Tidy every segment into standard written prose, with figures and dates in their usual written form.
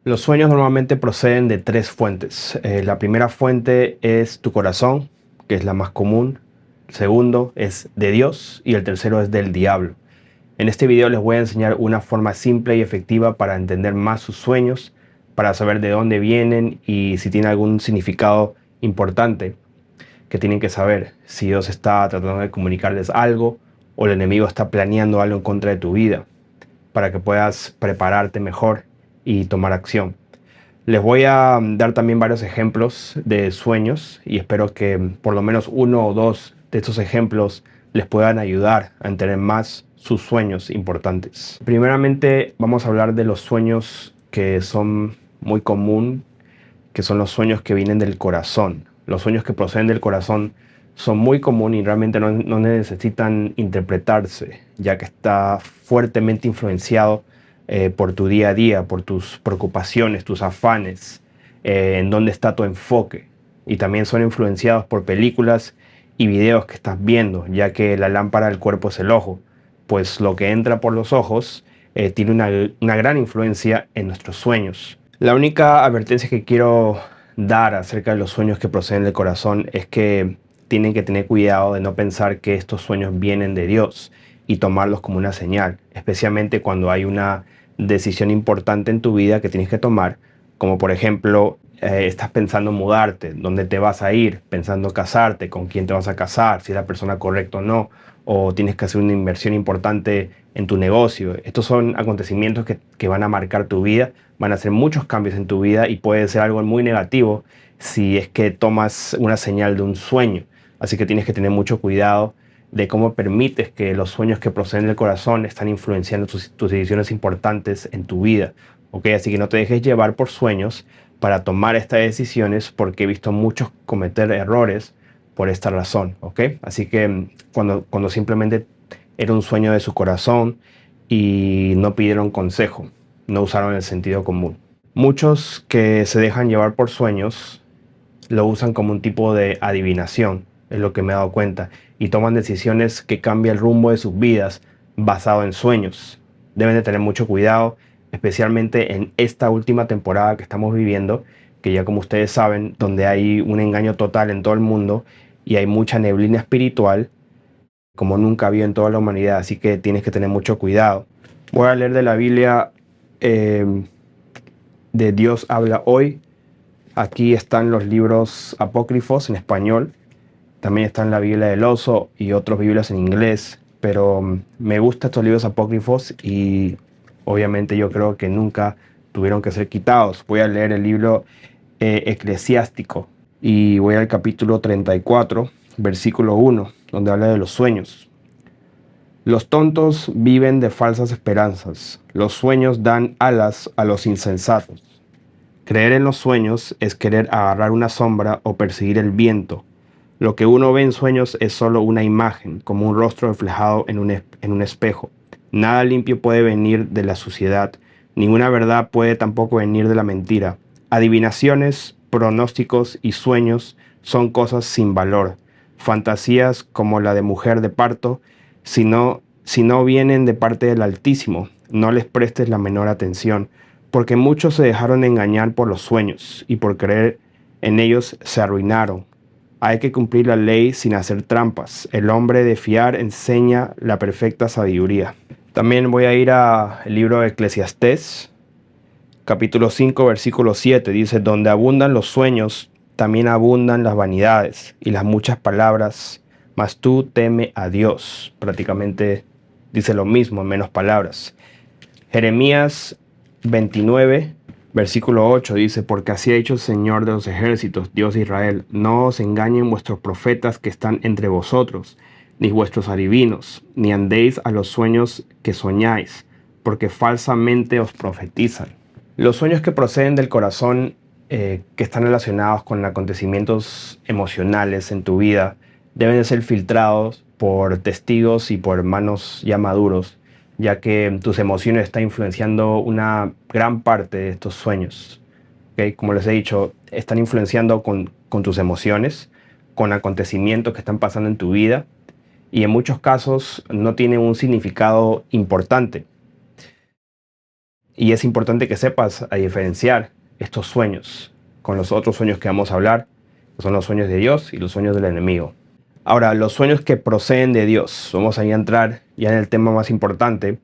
Los sueños normalmente proceden de tres fuentes. La primera fuente es tu corazón, que es la más común. El segundo es de Dios y el tercero es del diablo. En este video les voy a enseñar una forma simple y efectiva para entender más sus sueños, para saber de dónde vienen y si tiene algún significado importante que tienen que saber. Si Dios está tratando de comunicarles algo o el enemigo está planeando algo en contra de tu vida, para que puedas prepararte mejor y tomar acción. Les voy a dar también varios ejemplos de sueños y espero que por lo menos uno o dos de estos ejemplos les puedan ayudar a entender más sus sueños importantes. Primeramente vamos a hablar de los sueños que son muy común, que son los sueños que vienen del corazón. Los sueños que proceden del corazón son muy comunes y realmente no necesitan interpretarse, ya que está fuertemente influenciado por tu día a día, por tus preocupaciones, tus afanes, en dónde está tu enfoque. Y también son influenciados por películas y videos que estás viendo, ya que la lámpara del cuerpo es el ojo, pues lo que entra por los ojos tiene una gran influencia en nuestros sueños. La única advertencia que quiero dar acerca de los sueños que proceden del corazón es que tienen que tener cuidado de no pensar que estos sueños vienen de Dios y tomarlos como una señal, especialmente cuando hay una decisión importante en tu vida que tienes que tomar, como por ejemplo, estás pensando mudarte, dónde te vas a ir, pensando casarte, con quién te vas a casar, si es la persona correcta o no, o tienes que hacer una inversión importante en tu negocio. Estos son acontecimientos que van a marcar tu vida, van a hacer muchos cambios en tu vida y puede ser algo muy negativo si es que tomas una señal de un sueño. Así que tienes que tener mucho cuidado de cómo permites que los sueños que proceden del corazón están influenciando tus decisiones importantes en tu vida. ¿Ok? Así que no te dejes llevar por sueños para tomar estas decisiones, porque he visto muchos cometer errores por esta razón. ¿Ok? Así que cuando simplemente era un sueño de su corazón y no pidieron consejo, no usaron el sentido común. Muchos que se dejan llevar por sueños lo usan como un tipo de adivinación, es lo que me he dado cuenta, y toman decisiones que cambian el rumbo de sus vidas basado en sueños. Deben de tener mucho cuidado, especialmente en esta última temporada que estamos viviendo, que ya como ustedes saben, donde hay un engaño total en todo el mundo y hay mucha neblina espiritual como nunca había en toda la humanidad, así que tienes que tener mucho cuidado. Voy a leer de la Biblia de Dios habla hoy. Aquí están los libros apócrifos en español. También está en la Biblia del Oso y otros Biblias en inglés. Pero me gustan estos libros apócrifos y obviamente yo creo que nunca tuvieron que ser quitados. Voy a leer el libro eclesiástico y voy al capítulo 34, versículo 1, donde habla de los sueños. Los tontos viven de falsas esperanzas. Los sueños dan alas a los insensatos. Creer en los sueños es querer agarrar una sombra o perseguir el viento. Lo que uno ve en sueños es solo una imagen, como un rostro reflejado en un espejo. Nada limpio puede venir de la suciedad, ninguna verdad puede tampoco venir de la mentira. Adivinaciones, pronósticos y sueños son cosas sin valor. Fantasías como la de mujer de parto, si no vienen de parte del Altísimo, no les prestes la menor atención, porque muchos se dejaron engañar por los sueños y por creer en ellos se arruinaron. Hay que cumplir la ley sin hacer trampas. El hombre de fiar enseña la perfecta sabiduría. También voy a ir al libro de Eclesiastés, capítulo 5, versículo 7. Dice, donde abundan los sueños, también abundan las vanidades y las muchas palabras, mas tú teme a Dios. Prácticamente dice lo mismo, en menos palabras. Jeremías 29, versículo 8 dice, porque así ha dicho el Señor de los ejércitos, Dios de Israel, no os engañen vuestros profetas que están entre vosotros, ni vuestros adivinos, ni andéis a los sueños que soñáis, porque falsamente os profetizan. Los sueños que proceden del corazón, que están relacionados con acontecimientos emocionales en tu vida, deben de ser filtrados por testigos y por hermanos ya maduros, ya que tus emociones están influenciando una gran parte de estos sueños. ¿Okay? Como les he dicho, están influenciando con tus emociones, con acontecimientos que están pasando en tu vida y en muchos casos no tienen un significado importante. Y es importante que sepas a diferenciar estos sueños con los otros sueños que vamos a hablar, que son los sueños de Dios y los sueños del enemigo. Ahora, los sueños que proceden de Dios, vamos a entrar ya en el tema más importante.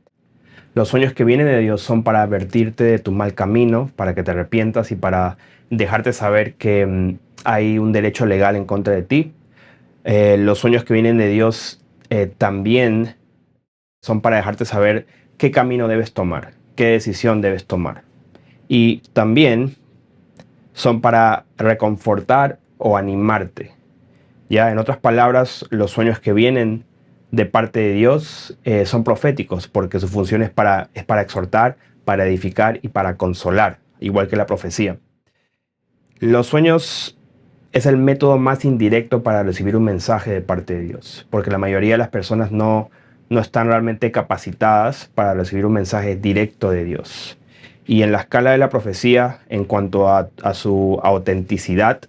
Los sueños que vienen de Dios son para advertirte de tu mal camino, para que te arrepientas y para dejarte saber que hay un derecho legal en contra de ti. Los sueños que vienen de Dios también son para dejarte saber qué camino debes tomar, qué decisión debes tomar. Y también son para reconfortar o animarte. Ya, en otras palabras, los sueños que vienen de parte de Dios son proféticos, porque su función es para exhortar, para edificar y para consolar, igual que la profecía. Los sueños es el método más indirecto para recibir un mensaje de parte de Dios, porque la mayoría de las personas no están realmente capacitadas para recibir un mensaje directo de Dios. Y en la escala de la profecía, en cuanto a su autenticidad,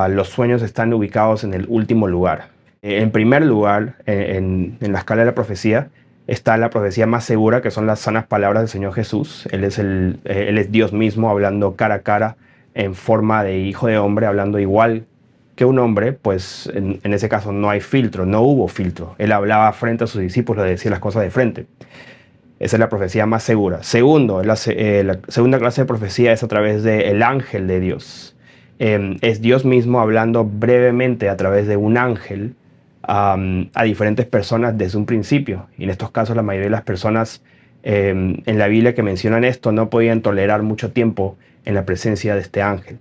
los sueños están ubicados en el último lugar. En primer lugar, en la escala de la profecía, está la profecía más segura, que son las sanas palabras del Señor Jesús. Él es Dios mismo, hablando cara a cara, en forma de hijo de hombre, hablando igual que un hombre. Pues en ese caso no hay filtro, no hubo filtro. Él hablaba frente a sus discípulos, le decía las cosas de frente. Esa es la profecía más segura. Segundo, la segunda clase de profecía es a través del ángel de Dios. Es Dios mismo hablando brevemente a través de un ángel a diferentes personas desde un principio. Y en estos casos la mayoría de las personas en la Biblia que mencionan esto no podían tolerar mucho tiempo en la presencia de este ángel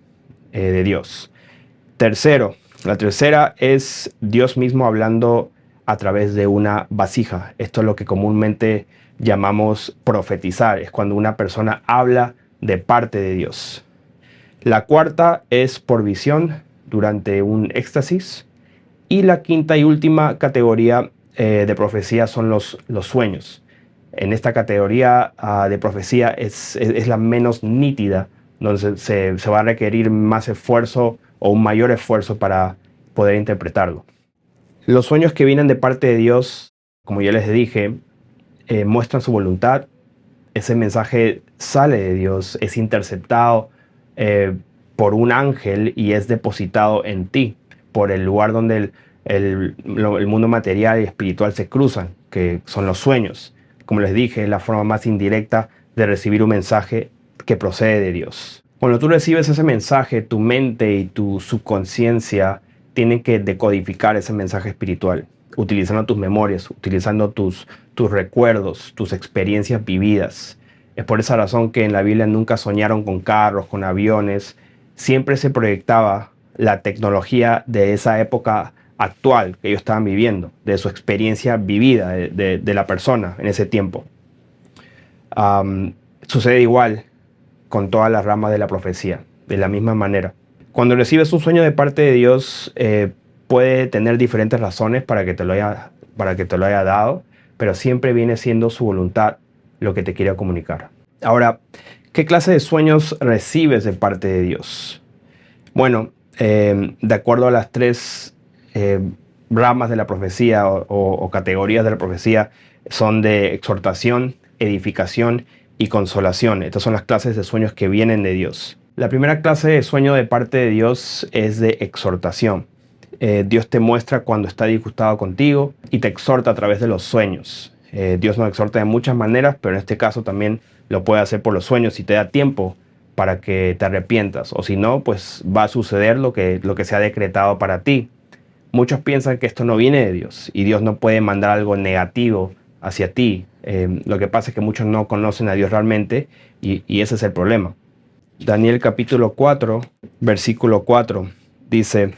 de Dios. Tercero, la tercera es Dios mismo hablando a través de una vasija. Esto es lo que comúnmente llamamos profetizar. Es cuando una persona habla de parte de Dios. La cuarta es por visión durante un éxtasis. Y la quinta y última categoría de profecía son los sueños. En esta categoría de profecía es la menos nítida, donde se va a requerir más esfuerzo o un mayor esfuerzo para poder interpretarlo. Los sueños que vienen de parte de Dios, como ya les dije, muestran su voluntad. Ese mensaje sale de Dios, es interceptado por un ángel y es depositado en ti, por el lugar donde el mundo material y espiritual se cruzan, que son los sueños. Como les dije, es la forma más indirecta de recibir un mensaje que procede de Dios. Cuando tú recibes ese mensaje, tu mente y tu subconsciencia tienen que decodificar ese mensaje espiritual, utilizando tus memorias, utilizando tus recuerdos, tus experiencias vividas. Es por esa razón que en la Biblia nunca soñaron con carros, con aviones. Siempre se proyectaba la tecnología de esa época actual que ellos estaban viviendo, de su experiencia vivida de la persona en ese tiempo. Sucede igual con todas las ramas de la profecía, de la misma manera. Cuando recibes un sueño de parte de Dios, puede tener diferentes razones para que te lo haya dado, pero siempre viene siendo su voluntad lo que te quiere comunicar. Ahora, ¿qué clase de sueños recibes de parte de Dios? Bueno, de acuerdo a las tres ramas de la profecía o categorías de la profecía, son de exhortación, edificación y consolación. Estas son las clases de sueños que vienen de Dios. La primera clase de sueño de parte de Dios es de exhortación. Dios te muestra cuando está disgustado contigo y te exhorta a través de los sueños. Dios nos exhorta de muchas maneras, pero en este caso también lo puede hacer por los sueños si te da tiempo para que te arrepientas. O si no, pues va a suceder lo que se ha decretado para ti. Muchos piensan que esto no viene de Dios y Dios no puede mandar algo negativo hacia ti. Lo que pasa es que muchos no conocen a Dios realmente y ese es el problema. Daniel capítulo 4, versículo 4 dice: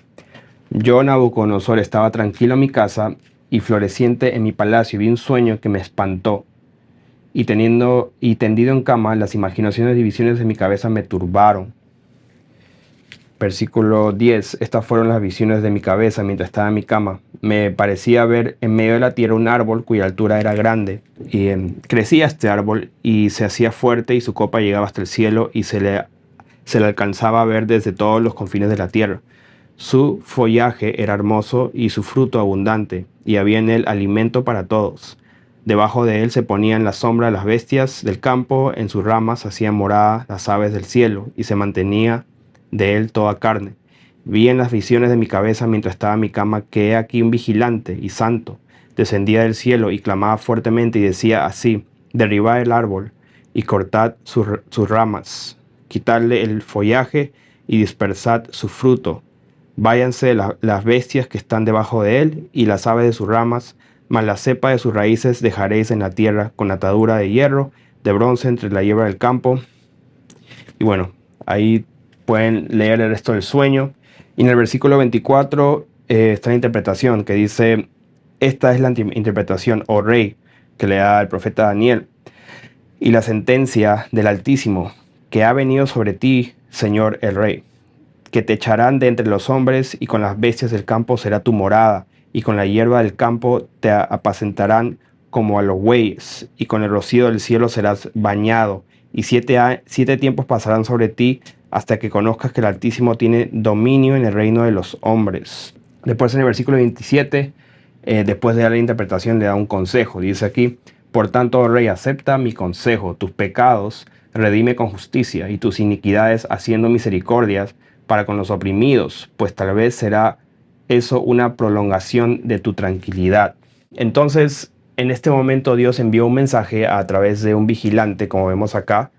Yo, Nabucodonosor, estaba tranquilo en mi casa y floreciente en mi palacio, y vi un sueño que me espantó. Y tendido en cama, las imaginaciones y visiones de mi cabeza me turbaron. Versículo 10. Estas fueron las visiones de mi cabeza mientras estaba en mi cama. Me parecía ver en medio de la tierra un árbol cuya altura era grande. Y crecía este árbol y se hacía fuerte, y su copa llegaba hasta el cielo, y se le alcanzaba a ver desde todos los confines de la tierra. Su follaje era hermoso y su fruto abundante, y había en él alimento para todos. Debajo de él se ponían la sombra las bestias del campo, en sus ramas hacían morada las aves del cielo, y se mantenía de él toda carne. Vi en las visiones de mi cabeza mientras estaba en mi cama que he aquí un vigilante y santo descendía del cielo y clamaba fuertemente y decía así: derribad el árbol y cortad sus ramas, quitadle el follaje y dispersad su fruto. Váyanse las bestias que están debajo de él y las aves de sus ramas, mas la cepa de sus raíces dejaréis en la tierra con atadura de hierro, de bronce entre la hierba del campo. Y bueno, ahí pueden leer el resto del sueño. Y en el versículo 24 está la interpretación que dice: esta es la interpretación, oh rey, que le da el profeta Daniel, y la sentencia del Altísimo, que ha venido sobre ti, Señor el rey, que te echarán de entre los hombres, y con las bestias del campo será tu morada, y con la hierba del campo te apacentarán como a los bueyes, y con el rocío del cielo serás bañado, y 7 tiempos pasarán sobre ti, hasta que conozcas que el Altísimo tiene dominio en el reino de los hombres. Después en el versículo 27, después de dar la interpretación, le da un consejo. Dice aquí: por tanto, oh rey, acepta mi consejo, tus pecados redime con justicia, y tus iniquidades haciendo misericordias para con los oprimidos, pues tal vez será eso una prolongación de tu tranquilidad. Entonces, en este momento Dios envió un mensaje a través de un vigilante, como vemos acá,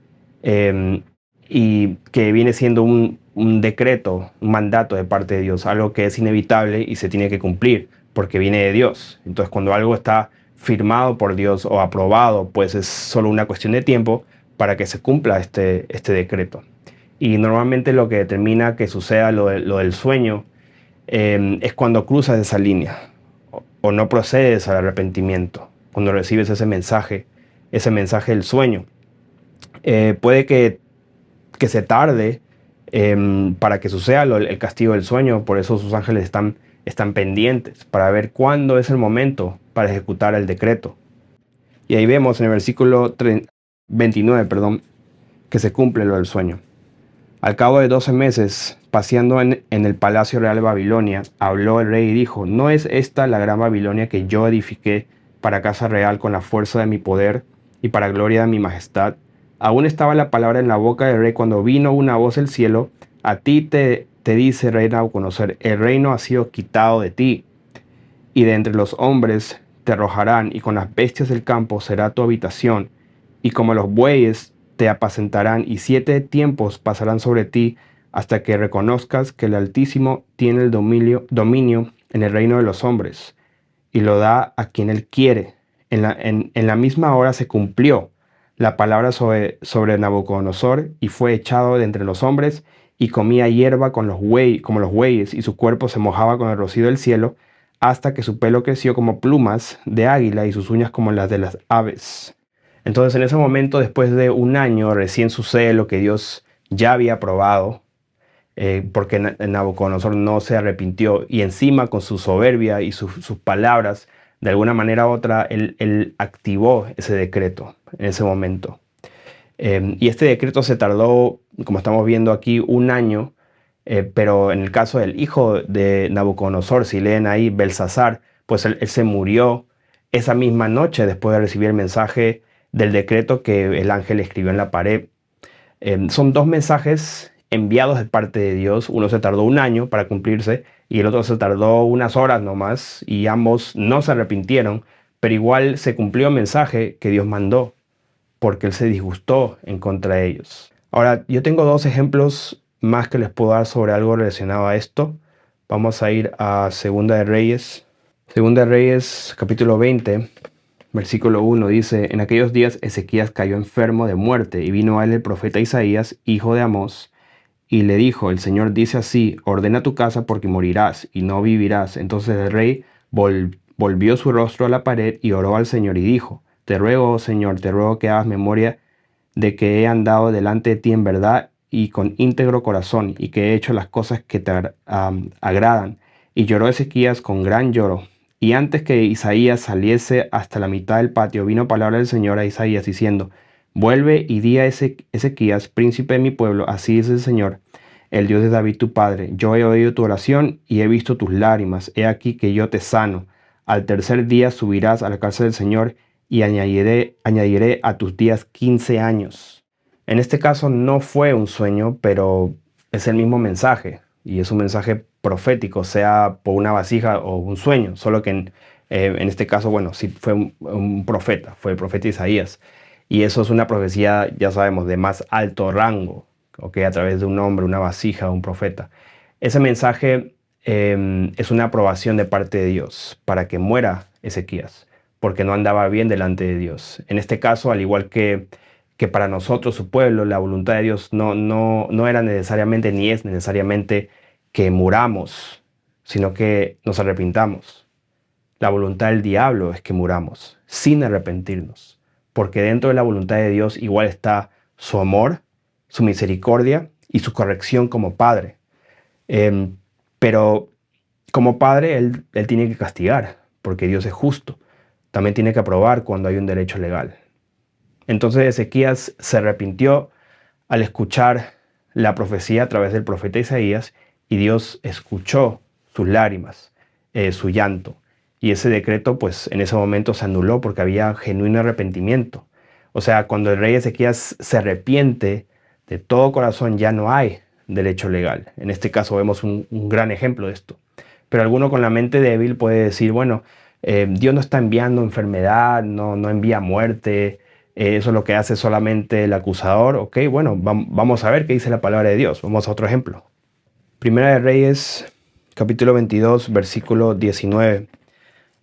y que viene siendo un decreto, un mandato de parte de Dios, algo que es inevitable y se tiene que cumplir, porque viene de Dios. Entonces, cuando algo está firmado por Dios o aprobado, pues es solo una cuestión de tiempo para que se cumpla este decreto. Y normalmente lo que determina que suceda lo del sueño es cuando cruzas esa línea o no procedes al arrepentimiento, cuando recibes ese mensaje del sueño. Puede que se tarde para que suceda el castigo del sueño, por eso sus ángeles están pendientes para ver cuándo es el momento para ejecutar el decreto. Y ahí vemos en el versículo 29, que se cumple lo del sueño. Al cabo de 12 meses, paseando en el palacio real de Babilonia, habló el rey y dijo: ¿no es esta la gran Babilonia que yo edifiqué para casa real con la fuerza de mi poder y para gloria de mi majestad? Aún estaba la palabra en la boca del rey cuando vino una voz del cielo: a ti te dice, rey Nabucodonosor, el reino ha sido quitado de ti, y de entre los hombres te arrojarán, y con las bestias del campo será tu habitación, y como los bueyes te apacentarán, y 7 tiempos pasarán sobre ti, hasta que reconozcas que el Altísimo tiene el dominio en el reino de los hombres, y lo da a quien él quiere. En la misma hora se cumplió la palabra sobre Nabucodonosor, y fue echado de entre los hombres, y comía hierba como los bueyes, y su cuerpo se mojaba con el rocío del cielo, hasta que su pelo creció como plumas de águila y sus uñas como las de las aves. Entonces, en ese momento, después de un año, recién sucede lo que Dios ya había aprobado, porque Nabucodonosor no se arrepintió, y encima con su soberbia y sus palabras, de alguna manera u otra, él activó ese decreto en ese momento. Y este decreto se tardó, como estamos viendo aquí, un año, pero en el caso del hijo de Nabucodonosor, si leen ahí, Belsasar, pues él se murió esa misma noche después de recibir el mensaje del decreto que el ángel escribió en la pared. Son 2 mensajes enviados de parte de Dios. Uno se tardó un año para cumplirse y el otro se tardó unas horas nomás, y ambos no se arrepintieron, pero igual se cumplió el mensaje que Dios mandó, porque Él se disgustó en contra de ellos. Ahora, yo tengo 2 ejemplos más que les puedo dar sobre algo relacionado a esto. Vamos a ir a Segunda de Reyes. Segunda de Reyes, capítulo 20, versículo 1, dice: en aquellos días Ezequías cayó enfermo de muerte, y vino a él el profeta Isaías, hijo de Amós, y le dijo: el Señor dice así, ordena tu casa porque morirás y no vivirás. Entonces el rey volvió su rostro a la pared y oró al Señor y dijo: te ruego, oh Señor, te ruego que hagas memoria de que he andado delante de ti en verdad y con íntegro corazón, y que he hecho las cosas que te agradan. Y lloró Ezequías con gran lloro. Y antes que Isaías saliese hasta la mitad del patio, vino palabra del Señor a Isaías diciendo: vuelve y di a Ezequías, príncipe de mi pueblo, así dice el Señor, el Dios de David tu padre: yo he oído tu oración y he visto tus lágrimas. He aquí que yo te sano. Al tercer día subirás a la casa del Señor, y añadiré a tus días 15 años. En este caso no fue un sueño, pero es el mismo mensaje, y es un mensaje profético, sea por una vasija o un sueño, solo que en este caso, bueno, sí fue un profeta, fue el profeta Isaías, y eso es una profecía, ya sabemos, de más alto rango, ¿ok? A través de un hombre, una vasija, un profeta. Ese mensaje es una aprobación de parte de Dios para que muera Ezequías, porque no andaba bien delante de Dios. En este caso, al igual que para nosotros, su pueblo, la voluntad de Dios no era necesariamente ni es necesariamente que muramos, sino que nos arrepintamos. La voluntad del diablo es que muramos sin arrepentirnos, porque dentro de la voluntad de Dios igual está su amor, su misericordia y su corrección como Padre. Em, pero como Padre, él tiene que castigar, porque Dios es justo. También tiene que aprobar cuando hay un derecho legal. Entonces Ezequías se arrepintió al escuchar la profecía a través del profeta Isaías, y Dios escuchó sus lágrimas, su llanto. Y ese decreto, pues en ese momento se anuló porque había genuino arrepentimiento. O sea, cuando el rey Ezequías se arrepiente de todo corazón, ya no hay derecho legal. En este caso vemos un gran ejemplo de esto. Pero alguno con la mente débil puede decir, bueno, Dios no está enviando enfermedad, no envía muerte, eso es lo que hace solamente el acusador. Ok, bueno, vamos a ver qué dice la palabra de Dios. Vamos a otro ejemplo. Primera de Reyes, capítulo 22, versículo 19.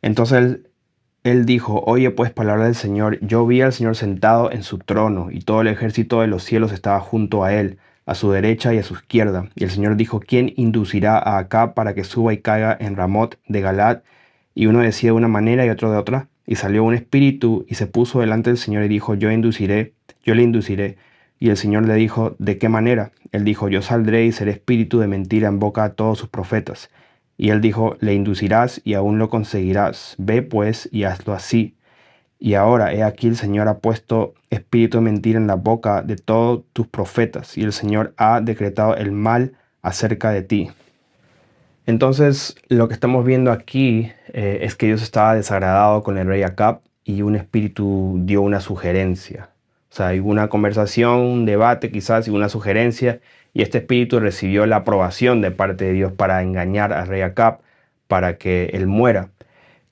Entonces él dijo, oye pues palabra del Señor, yo vi al Señor sentado en su trono, y todo el ejército de los cielos estaba junto a él, a su derecha y a su izquierda. Y el Señor dijo, ¿quién inducirá a Acab para que suba y caiga en Ramot de Galad? Y uno decía de una manera y otro de otra. Y salió un espíritu y se puso delante del Señor y dijo, yo le induciré. Y el Señor le dijo, ¿de qué manera? Él dijo, yo saldré y seré espíritu de mentira en boca a todos sus profetas. Y él dijo, le inducirás y aún lo conseguirás. Ve pues y hazlo así. Y ahora, he aquí, el Señor ha puesto espíritu de mentira en la boca de todos tus profetas, y el Señor ha decretado el mal acerca de ti. Entonces, lo que estamos viendo aquí es que Dios estaba desagradado con el rey Acab, y un espíritu dio una sugerencia. O sea, hubo una conversación, un debate quizás, y una sugerencia, y este espíritu recibió la aprobación de parte de Dios para engañar al rey Acab, para que él muera.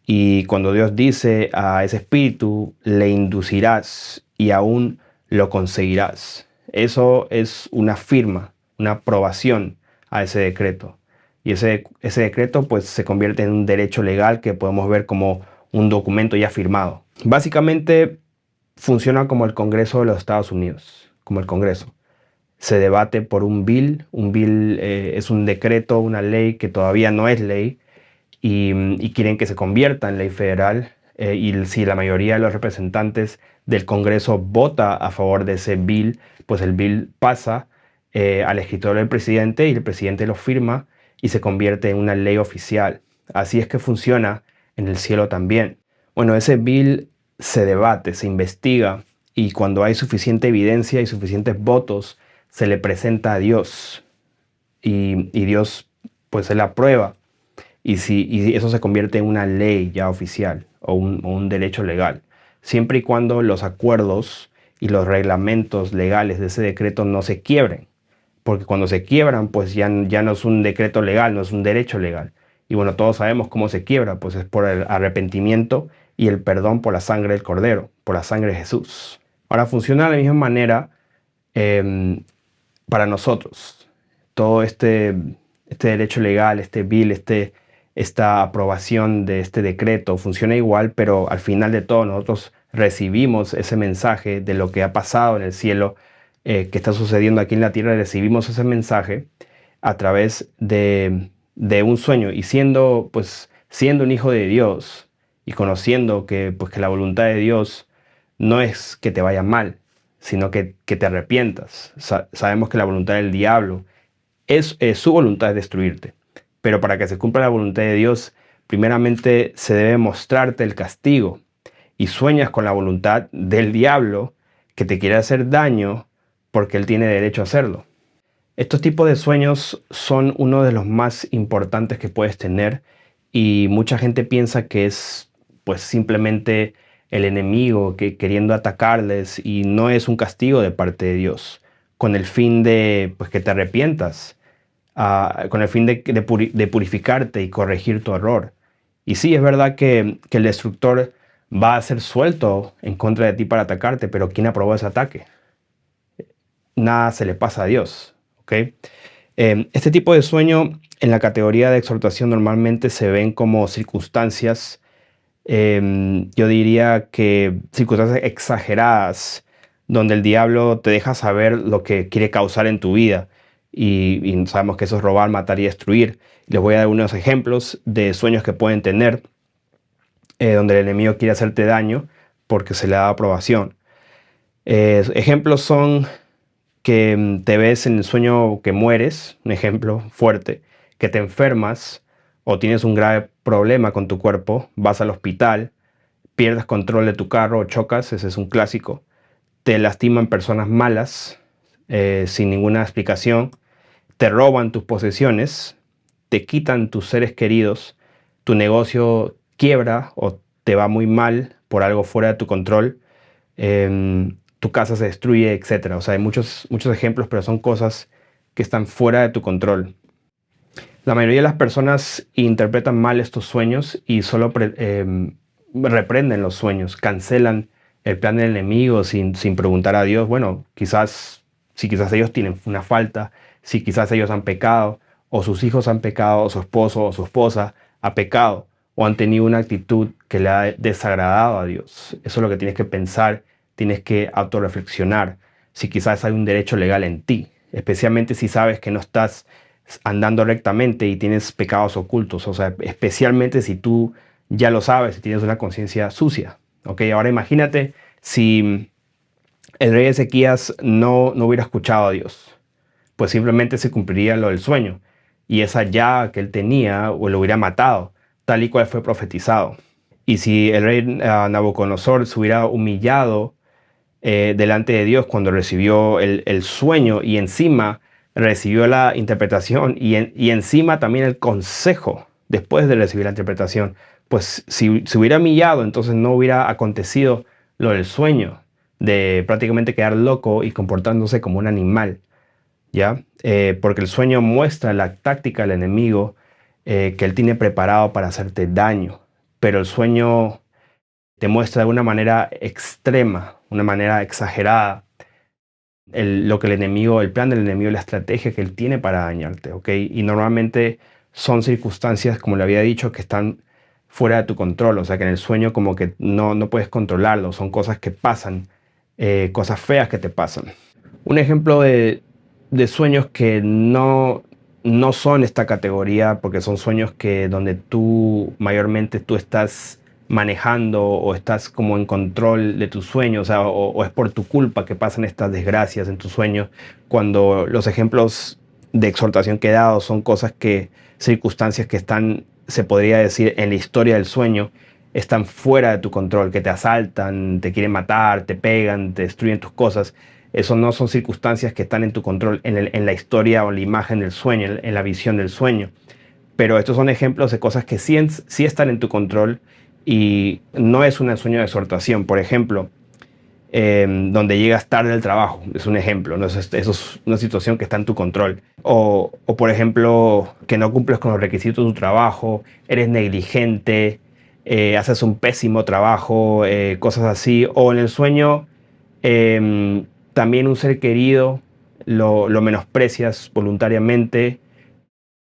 Y cuando Dios dice a ese espíritu, le inducirás y aún lo conseguirás. Eso es una firma, una aprobación a ese decreto. Y ese decreto pues se convierte en un derecho legal que podemos ver como un documento ya firmado. Básicamente funciona como el Congreso de los Estados Unidos, como el Congreso. Se debate por un bill. Un bill es un decreto, una ley que todavía no es ley, y quieren que se convierta en ley federal. Y si la mayoría de los representantes del Congreso vota a favor de ese bill, pues el bill pasa al escritorio del presidente, y el presidente lo firma y se convierte en una ley oficial. Así es que funciona en el cielo también. Bueno, ese bill se debate, se investiga, y cuando hay suficiente evidencia y suficientes votos, se le presenta a Dios, y Dios pues se la aprueba. Y eso se convierte en una ley ya oficial, o un derecho legal, siempre y cuando los acuerdos y los reglamentos legales de ese decreto no se quiebren, porque cuando se quiebran, pues ya no es un decreto legal, no es un derecho legal. Y bueno, todos sabemos cómo se quiebra, pues es por el arrepentimiento y el perdón por la sangre del Cordero, por la sangre de Jesús. Ahora, funciona de la misma manera para nosotros. Todo este derecho legal, este bill, esta aprobación de este decreto funciona igual, pero al final de todo nosotros recibimos ese mensaje de lo que ha pasado en el cielo, que está sucediendo aquí en la tierra. Recibimos ese mensaje a través de un sueño, y siendo un hijo de Dios y conociendo que la voluntad de Dios no es que te vaya mal, sino que te arrepientas. Sabemos que la voluntad del diablo su voluntad es destruirte. Pero para que se cumpla la voluntad de Dios, primeramente se debe mostrarte el castigo. Y sueñas con la voluntad del diablo, que te quiere hacer daño porque él tiene derecho a hacerlo. Estos tipos de sueños son uno de los más importantes que puedes tener, y mucha gente piensa que es pues simplemente el enemigo queriendo atacarles, y no es un castigo de parte de Dios, con el fin de pues, que te arrepientas, con el fin de purificarte y corregir tu error. Y sí, es verdad que el destructor va a ser suelto en contra de ti para atacarte, pero ¿quién aprobó ese ataque? Nada se le pasa a Dios, ¿ok? Este tipo de sueño en la categoría de exhortación normalmente se ven como circunstancias, yo diría que circunstancias exageradas, donde el diablo te deja saber lo que quiere causar en tu vida. Y sabemos que eso es robar, matar y destruir. Les voy a dar unos ejemplos de sueños que pueden tener, donde el enemigo quiere hacerte daño porque se le da aprobación. Ejemplos son que te ves en el sueño que mueres, un ejemplo fuerte, que te enfermas o tienes un grave problema con tu cuerpo, vas al hospital, pierdes control de tu carro o chocas, ese es un clásico, te lastiman personas malas sin ninguna explicación, te roban tus posesiones, te quitan tus seres queridos, tu negocio quiebra o te va muy mal por algo fuera de tu control, tu casa se destruye, etcétera. O sea, hay muchos ejemplos, pero son cosas que están fuera de tu control. La mayoría de las personas interpretan mal estos sueños y solo reprenden los sueños, cancelan el plan del enemigo sin preguntar a Dios. Bueno, quizás ellos tienen una falta, si quizás ellos han pecado, o sus hijos han pecado, o su esposo o su esposa ha pecado, o han tenido una actitud que le ha desagradado a Dios. Eso es lo que tienes que pensar, tienes que autorreflexionar. Si quizás hay un derecho legal en ti, especialmente si sabes que no estás andando rectamente y tienes pecados ocultos, o sea, especialmente si tú ya lo sabes y tienes una conciencia sucia. ¿Ok? Ahora imagínate si el rey Ezequías no hubiera escuchado a Dios, pues simplemente se cumpliría lo del sueño y esa llaga que él tenía o lo hubiera matado, tal y cual fue profetizado. Y si el rey Nabucodonosor se hubiera humillado delante de Dios cuando recibió el sueño y encima recibió la interpretación y encima también el consejo después de recibir la interpretación, pues si se hubiera humillado, entonces no hubiera acontecido lo del sueño, de prácticamente quedar loco y comportándose como un animal, ¿ya? Porque el sueño muestra la táctica del enemigo que él tiene preparado para hacerte daño, pero el sueño te muestra de una manera extrema, una manera exagerada, lo que el enemigo, el plan del enemigo, la estrategia que él tiene para dañarte, ¿ok? Y normalmente son circunstancias, como le había dicho, que están fuera de tu control, o sea que en el sueño como que no puedes controlarlo, son cosas que pasan, cosas feas que te pasan. Un ejemplo de sueños que no son esta categoría, porque son sueños que donde mayormente tú estás manejando o estás como en control de tus sueños, o sea, o es por tu culpa que pasan estas desgracias en tus sueños, cuando los ejemplos de exhortación que he dado son circunstancias que están, se podría decir, en la historia del sueño, están fuera de tu control, que te asaltan, te quieren matar, te pegan, te destruyen tus cosas. Eso no son circunstancias que están en tu control en la historia o la imagen del sueño, en la visión del sueño. Pero estos son ejemplos de cosas que sí están en tu control y no es un sueño de exhortación. Por ejemplo, donde llegas tarde al trabajo, es un ejemplo, ¿no? Eso es una situación que está en tu control. O por ejemplo, que no cumples con los requisitos de tu trabajo, eres negligente, haces un pésimo trabajo, cosas así. O en el sueño, también un ser querido lo menosprecias voluntariamente.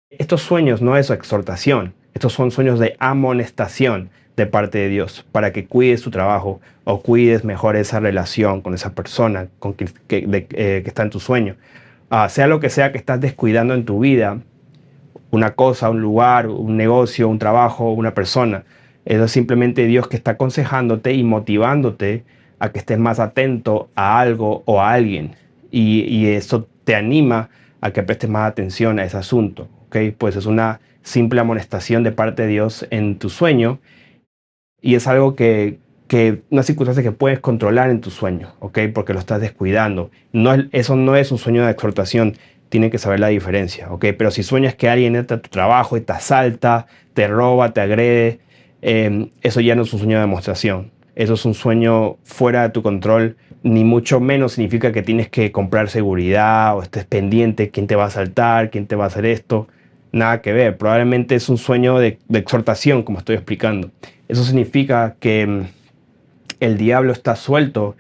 Estos sueños no es exhortación, estos son sueños de amonestación de parte de Dios para que cuides tu trabajo o cuides mejor esa relación con esa persona que está en tu sueño. Sea lo que sea que estás descuidando en tu vida, una cosa, un lugar, un negocio, un trabajo, una persona, eso es simplemente Dios que está aconsejándote y motivándote a que estés más atento a algo o a alguien. Y eso te anima a que prestes más atención a ese asunto. ¿Okay? Pues es una simple amonestación de parte de Dios en tu sueño y es algo una circunstancia que puedes controlar en tu sueño, ¿ok? Porque lo estás descuidando. Eso no es un sueño de exhortación, tienes que saber la diferencia, ¿ok? Pero si sueñas que alguien entra a tu trabajo y te asalta, te roba, te agrede, eso ya no es un sueño de demostración. Eso es un sueño fuera de tu control, ni mucho menos significa que tienes que comprar seguridad o estés pendiente quién te va a asaltar, quién te va a hacer esto. Nada que ver. Probablemente es un sueño de exhortación, como estoy explicando. Eso significa que el diablo está suelto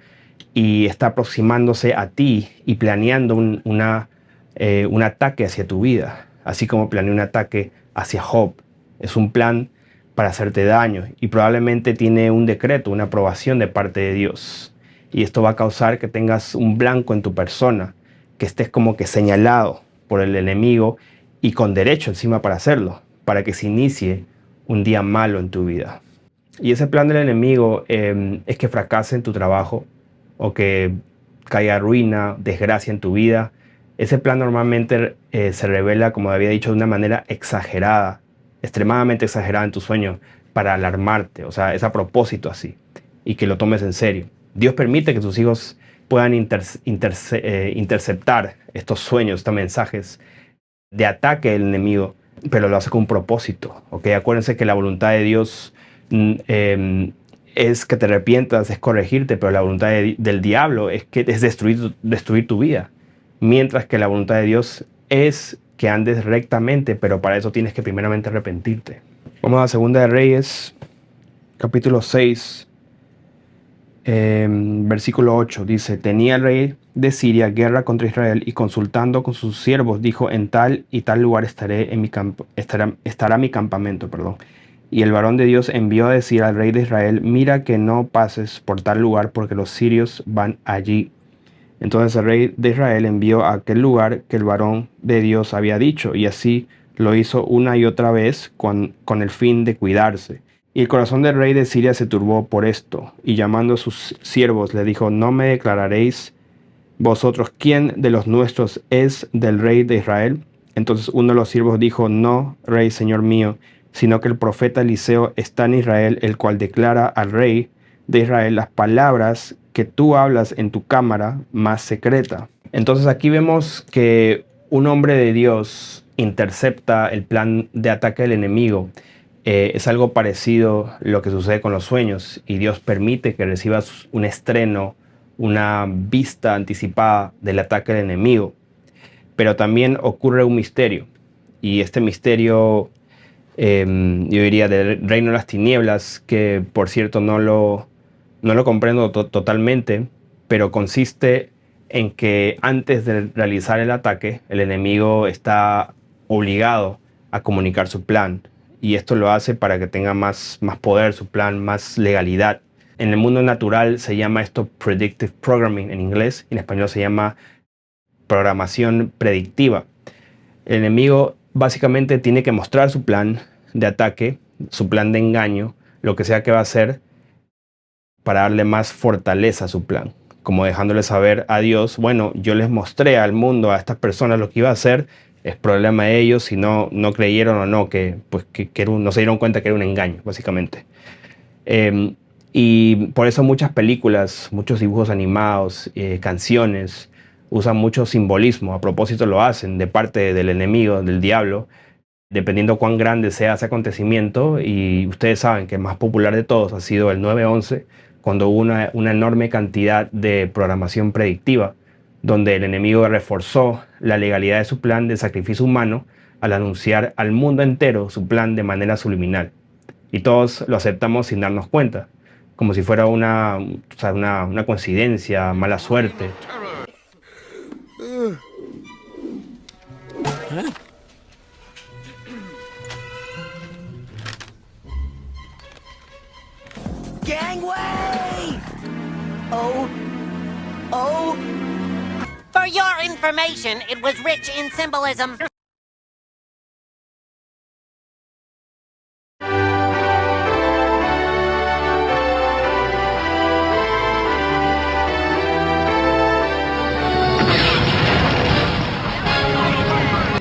y está aproximándose a ti y planeando un ataque hacia tu vida, así como planeó un ataque hacia Job. Es un plan para hacerte daño y probablemente tiene un decreto, una aprobación de parte de Dios. Y esto va a causar que tengas un blanco en tu persona, que estés como que señalado por el enemigo y con derecho encima para hacerlo, para que se inicie un día malo en tu vida. Y ese plan del enemigo es que fracase en tu trabajo o que caiga ruina, desgracia en tu vida. Ese plan normalmente se revela, como había dicho, de una manera exagerada, extremadamente exagerada en tu sueño, para alarmarte. O sea, es a propósito así, y que lo tomes en serio. Dios permite que tus hijos puedan interceptar estos sueños, estos mensajes de ataque del enemigo, pero lo hace con un propósito. ¿Okay? Acuérdense que la voluntad de Dios es que te arrepientas, es corregirte, pero la voluntad del diablo es destruir tu vida. Mientras que la voluntad de Dios es que andes rectamente, pero para eso tienes que primeramente arrepentirte. Vamos a Segunda de Reyes, capítulo 6, versículo 8. Dice: tenía el rey de Siria guerra contra Israel y consultando con sus siervos dijo: en tal y tal lugar estará mi campamento. Y el varón de Dios envió a decir al rey de Israel: mira que no pases por tal lugar porque los sirios van allí. Entonces el rey de Israel envió a aquel lugar que el varón de Dios había dicho, y así lo hizo una y otra vez con el fin de cuidarse. Y el corazón del rey de Siria se turbó por esto, y llamando a sus siervos le dijo: ¿no me declararéis vosotros quién de los nuestros es del rey de Israel? Entonces uno de los siervos dijo: no, rey, señor mío, sino que el profeta Eliseo está en Israel, el cual declara al rey de Israel las palabras que tú hablas en tu cámara más secreta. Entonces aquí vemos que un hombre de Dios intercepta el plan de ataque del enemigo. Es algo parecido a lo que sucede con los sueños, y Dios permite que recibas un estreno, una vista anticipada del ataque del enemigo. Pero también ocurre un misterio, y este misterio yo diría del reino de las tinieblas, que por cierto no lo comprendo totalmente, pero consiste en que antes de realizar el ataque, el enemigo está obligado a comunicar su plan, y esto lo hace para que tenga más poder su plan, más legalidad. En el mundo natural se llama esto predictive programming en inglés, y en español se llama programación predictiva. El enemigo básicamente tiene que mostrar su plan de ataque, su plan de engaño, lo que sea que va a hacer, para darle más fortaleza a su plan, como dejándole saber a Dios: bueno, yo les mostré al mundo, a estas personas, lo que iba a hacer. Es problema de ellos si no creyeron o no, no se dieron cuenta que era un engaño, básicamente. Y por eso muchas películas, muchos dibujos animados, canciones, usan mucho simbolismo. A propósito lo hacen de parte del enemigo, del diablo, dependiendo cuán grande sea ese acontecimiento. Y ustedes saben que el más popular de todos ha sido el 9/11, cuando hubo una enorme cantidad de programación predictiva, donde el enemigo reforzó la legalidad de su plan de sacrificio humano al anunciar al mundo entero su plan de manera subliminal. Y todos lo aceptamos sin darnos cuenta, como si fuera una coincidencia, mala suerte. Gangway! Oh. For your information, it was rich in symbolism.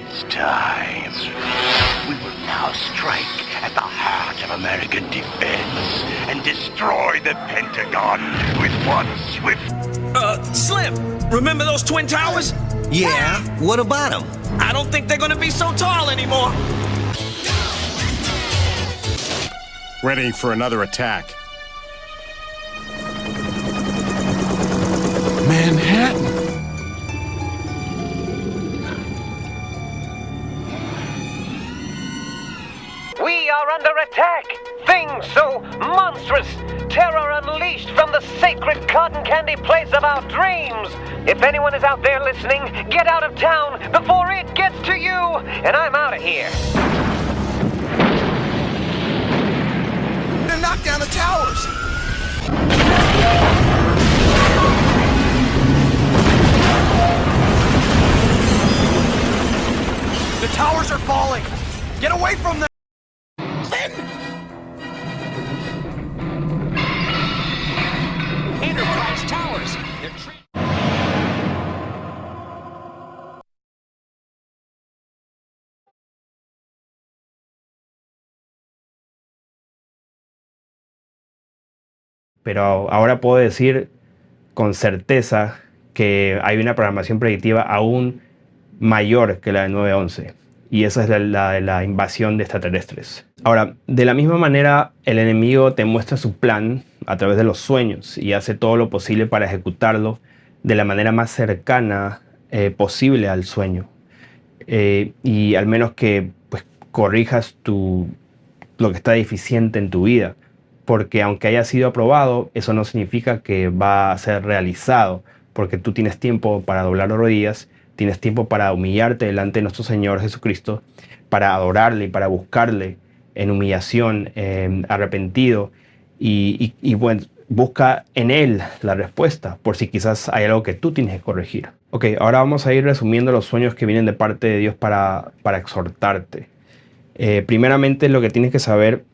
It's time. We will now strike at the heart of American defense and destroy the Pentagon with one swift... Slim, remember those Twin Towers? Yeah, what about them? I don't think they're gonna be so tall anymore. Ready for another attack. We are under attack! Things so monstrous! Terror unleashed from the sacred cotton candy place of our dreams! If anyone is out there listening, get out of town before it gets to you! And I'm out of here! They knocked down the towers! The towers are falling! Get away from them! Enterprise Towers! Pero ahora puedo decir con certeza que hay una programación predictiva aún mayor que la de 9/11. Y esa es la de la invasión de extraterrestres. Ahora, de la misma manera, el enemigo te muestra su plan a través de los sueños y hace todo lo posible para ejecutarlo de la manera más cercana posible al sueño. Y al menos que pues, corrijas lo que está deficiente en tu vida. Porque aunque haya sido aprobado, eso no significa que va a ser realizado. Porque tú tienes tiempo para doblar las rodillas, tienes tiempo para humillarte delante de nuestro Señor Jesucristo, para adorarle y para buscarle en humillación, arrepentido. Y bueno, busca en Él la respuesta, por si quizás hay algo que tú tienes que corregir. Ok, ahora vamos a ir resumiendo los sueños que vienen de parte de Dios para exhortarte. Primeramente, lo que tienes que saber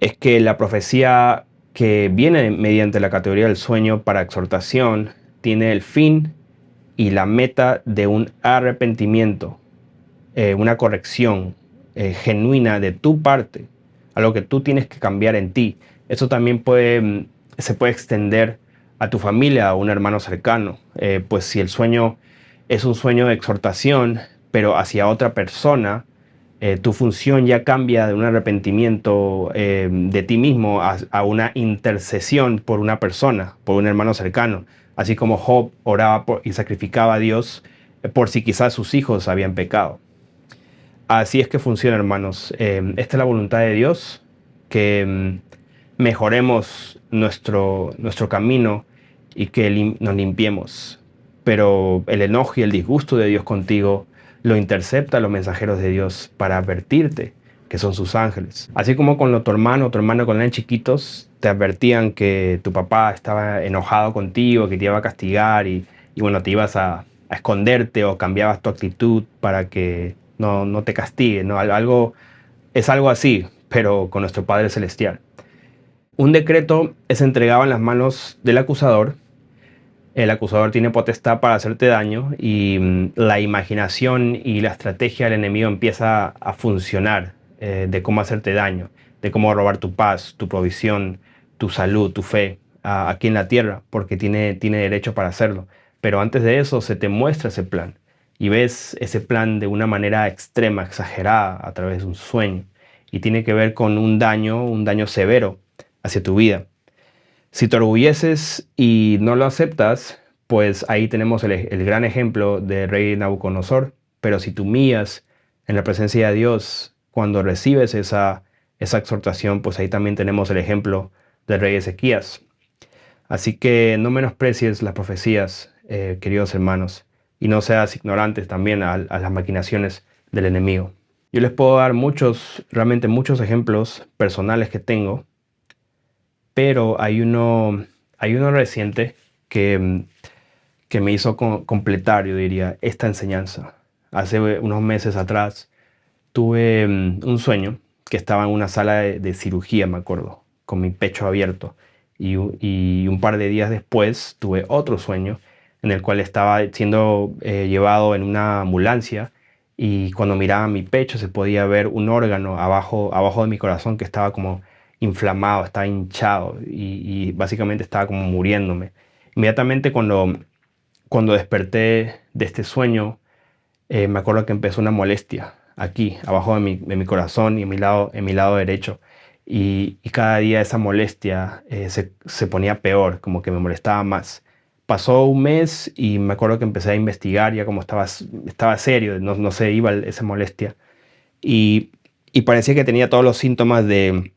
es que la profecía que viene mediante la categoría del sueño para exhortación tiene el fin y la meta de un arrepentimiento, una corrección genuina de tu parte, algo que tú tienes que cambiar en ti. Eso también se puede extender a tu familia, a un hermano cercano. Pues si el sueño es un sueño de exhortación, pero hacia otra persona, tu función ya cambia de un arrepentimiento de ti mismo a una intercesión por una persona, por un hermano cercano. Así como Job oraba y sacrificaba a Dios por si quizás sus hijos habían pecado. Así es que funciona, hermanos. Esta es la voluntad de Dios, que mejoremos nuestro camino y que nos limpiemos. Pero el enojo y el disgusto de Dios contigo lo intercepta a los mensajeros de Dios para advertirte que son sus ángeles. Así como con tu hermano cuando eran chiquitos, te advertían que tu papá estaba enojado contigo, que te iba a castigar y bueno, te ibas a esconderte o cambiabas tu actitud para que no te castigue, ¿no? Es algo así, pero con nuestro Padre Celestial. Un decreto es entregado en las manos del acusador. El acusador tiene potestad para hacerte daño y la imaginación y la estrategia del enemigo empieza a funcionar de cómo hacerte daño, de cómo robar tu paz, tu provisión, tu salud, tu fe aquí en la tierra, porque tiene derecho para hacerlo. Pero antes de eso se te muestra ese plan y ves ese plan de una manera extrema, exagerada, a través de un sueño. Y tiene que ver con un daño severo hacia tu vida. Si te orgulleces y no lo aceptas, pues ahí tenemos el gran ejemplo del rey Nabucodonosor. Pero si te humillas en la presencia de Dios, cuando recibes esa exhortación, pues ahí también tenemos el ejemplo del rey Ezequías. Así que no menosprecies las profecías, queridos hermanos, y no seas ignorantes también a las maquinaciones del enemigo. Yo les puedo dar realmente muchos ejemplos personales que tengo, pero hay uno reciente que me hizo completar, yo diría, esta enseñanza. Hace unos meses atrás tuve un sueño que estaba en una sala de cirugía, me acuerdo, con mi pecho abierto. Y un par de días después tuve otro sueño en el cual estaba siendo llevado en una ambulancia, y cuando miraba mi pecho se podía ver un órgano abajo de mi corazón que estaba como inflamado, estaba hinchado y básicamente estaba como muriéndome. Inmediatamente cuando desperté de este sueño, me acuerdo que empezó una molestia aquí, abajo de mi corazón y en mi lado derecho. Y cada día esa molestia se ponía peor, como que me molestaba más. Pasó un mes y me acuerdo que empecé a investigar, ya como estaba serio, no se iba esa molestia. Y y parecía que tenía todos los síntomas de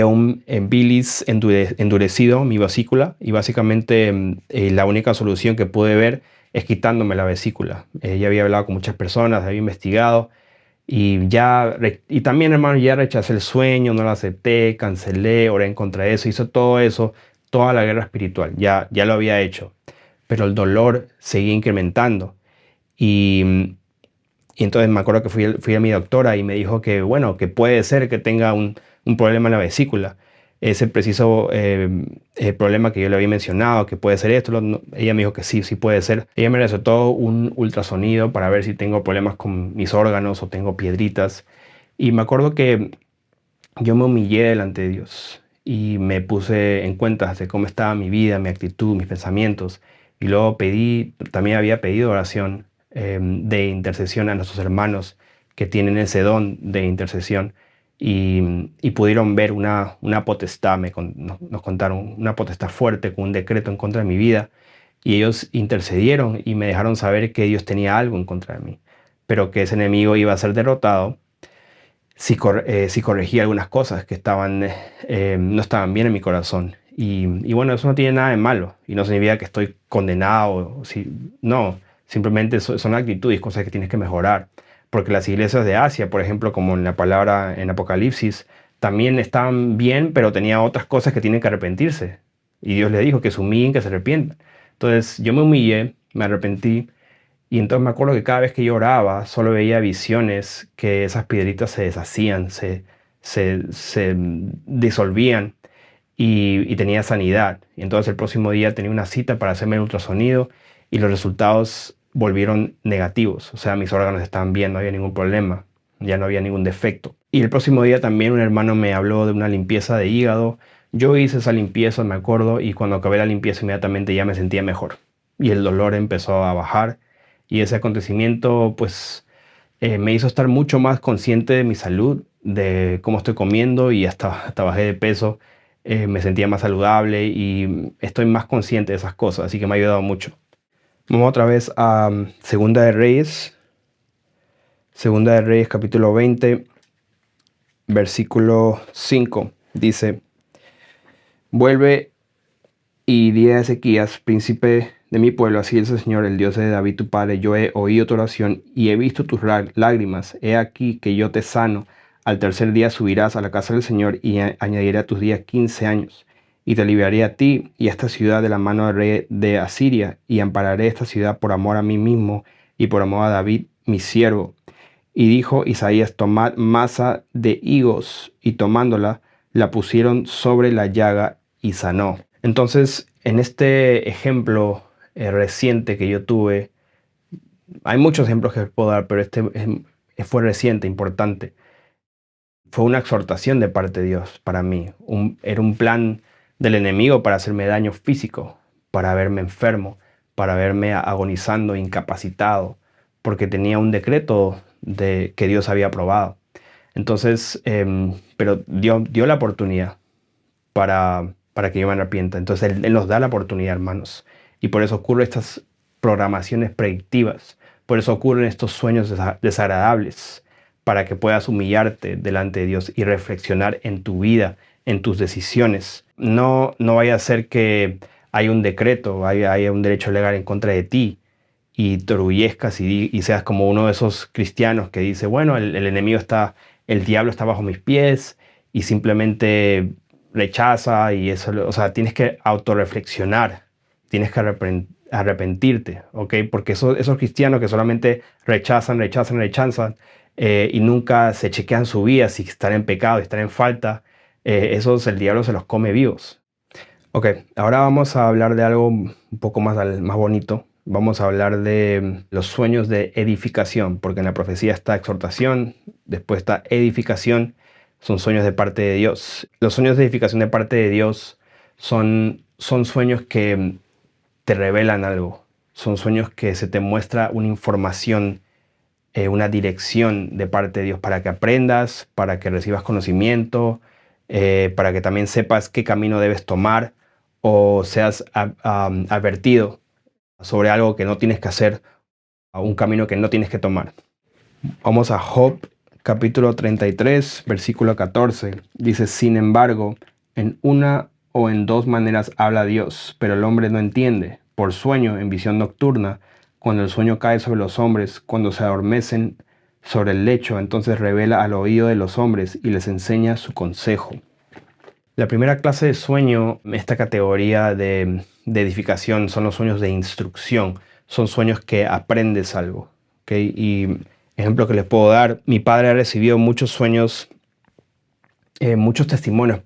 un bilis endurecido, mi vesícula, y básicamente la única solución que pude ver es quitándome la vesícula. Ya había hablado con muchas personas, había investigado, y también, hermano, ya rechacé el sueño, no lo acepté, cancelé, oré en contra de eso, hizo todo eso, toda la guerra espiritual, ya lo había hecho, pero el dolor seguía incrementando. Y entonces me acuerdo que fui a mi doctora y me dijo que, bueno, que puede ser que tenga un problema en la vesícula. Ese preciso problema que yo le había mencionado, que puede ser esto. Ella me dijo que sí puede ser. Ella me recetó un ultrasonido para ver si tengo problemas con mis órganos o tengo piedritas. Y me acuerdo que yo me humillé delante de Dios y me puse en cuenta de cómo estaba mi vida, mi actitud, mis pensamientos. Y luego también había pedido oración de intercesión a nuestros hermanos que tienen ese don de intercesión y pudieron ver una potestad, nos contaron, una potestad fuerte con un decreto en contra de mi vida, y ellos intercedieron y me dejaron saber que Dios tenía algo en contra de mí, pero que ese enemigo iba a ser derrotado si corregía algunas cosas que no estaban bien en mi corazón. Y bueno, eso no tiene nada de malo y no significa que estoy condenado. No, simplemente son actitudes, cosas que tienes que mejorar. Porque las iglesias de Asia, por ejemplo, como en la palabra en Apocalipsis, también estaban bien, pero tenía otras cosas que tienen que arrepentirse. Y Dios les dijo que se humillen, que se arrepientan. Entonces yo me humillé, me arrepentí, y entonces me acuerdo que cada vez que yo oraba, solo veía visiones que esas piedritas se deshacían, se disolvían, y tenía sanidad. Y entonces el próximo día tenía una cita para hacerme el ultrasonido y los resultados volvieron negativos. O sea, mis órganos estaban bien, no había ningún problema, ya no había ningún defecto. Y el próximo día también un hermano me habló de una limpieza de hígado. Yo hice esa limpieza, me acuerdo, y cuando acabé la limpieza inmediatamente ya me sentía mejor. Y el dolor empezó a bajar. Y ese acontecimiento pues me hizo estar mucho más consciente de mi salud, de cómo estoy comiendo, y hasta bajé de peso. Me sentía más saludable y estoy más consciente de esas cosas, así que me ha ayudado mucho. Vamos otra vez a Segunda de Reyes capítulo 20, versículo 5. Dice: vuelve y di a Ezequías, príncipe de mi pueblo, así es el Señor, el Dios de David tu padre: yo he oído tu oración y he visto tus lágrimas. He aquí que yo te sano. Al tercer día subirás a la casa del Señor y añadiré a tus días 15 años. Y te libraré a ti y a esta ciudad de la mano del rey de Asiria, y ampararé esta ciudad por amor a mí mismo y por amor a David mi siervo. Y dijo Isaías: tomad masa de higos, y tomándola, la pusieron sobre la llaga y sanó. Entonces, en este ejemplo reciente que yo tuve, hay muchos ejemplos que puedo dar, pero este fue reciente, importante. Fue una exhortación de parte de Dios para mí. Era un plan del enemigo para hacerme daño físico, para verme enfermo, para verme agonizando, incapacitado, porque tenía un decreto que Dios había aprobado. Entonces, pero Dios dio la oportunidad para que yo me arrepienta. Entonces Él nos da la oportunidad, hermanos. Y por eso ocurren estas programaciones predictivas. Por eso ocurren estos sueños desagradables, para que puedas humillarte delante de Dios y reflexionar en tu vida, en tus decisiones. No vaya a ser que haya un decreto, haya un derecho legal en contra de ti y te orgullezcas y seas como uno de esos cristianos que dice: bueno, el diablo está bajo mis pies, y simplemente rechaza. Y eso, o sea, tienes que autorreflexionar, tienes que arrepentirte, ¿ok? Porque esos cristianos que solamente rechazan, y nunca se chequean su vida, si están en pecado, si están en falta, esos el diablo se los come vivos. Ok, ahora vamos a hablar de algo un poco más bonito. Vamos a hablar de los sueños de edificación, porque en la profecía está exhortación, después está edificación. Son sueños de parte de Dios. Los sueños de edificación de parte de Dios son sueños que te revelan algo. Son sueños que se te muestra una información, una dirección de parte de Dios, para que aprendas, para que recibas conocimiento, para que también sepas qué camino debes tomar, o seas advertido sobre algo que no tienes que hacer, a un camino que no tienes que tomar. Vamos a Job capítulo 33, versículo 14. Dice, sin embargo, en una o en dos maneras habla Dios, pero el hombre no entiende. Por sueño, en visión nocturna, cuando el sueño cae sobre los hombres, cuando se adormecen sobre el lecho, entonces revela al oído de los hombres y les enseña su consejo. La primera clase de sueño, esta categoría de edificación, son los sueños de instrucción. Son sueños que aprendes algo, ¿okay? Y ejemplo que les puedo dar, mi padre ha recibido muchos sueños, muchos testimonios,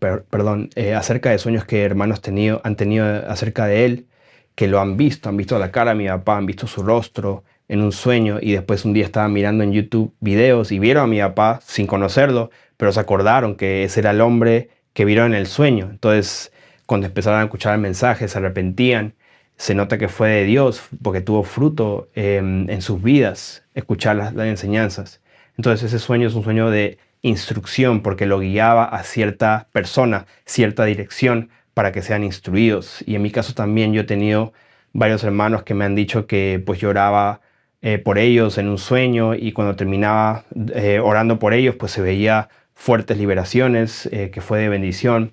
acerca de sueños que hermanos han tenido acerca de él, que lo han visto la cara de mi papá, han visto su rostro en un sueño, y después un día estaban mirando en YouTube videos y vieron a mi papá sin conocerlo, pero se acordaron que ese era el hombre que vieron en el sueño. Entonces, cuando empezaron a escuchar el mensaje, se arrepentían. Se nota que fue de Dios porque tuvo fruto en sus vidas escuchar las enseñanzas. Entonces ese sueño es un sueño de instrucción porque lo guiaba a cierta persona, cierta dirección para que sean instruidos. Y en mi caso también yo he tenido varios hermanos que me han dicho que pues lloraba por ellos en un sueño, y cuando terminaba orando por ellos pues se veía fuertes liberaciones, que fue de bendición.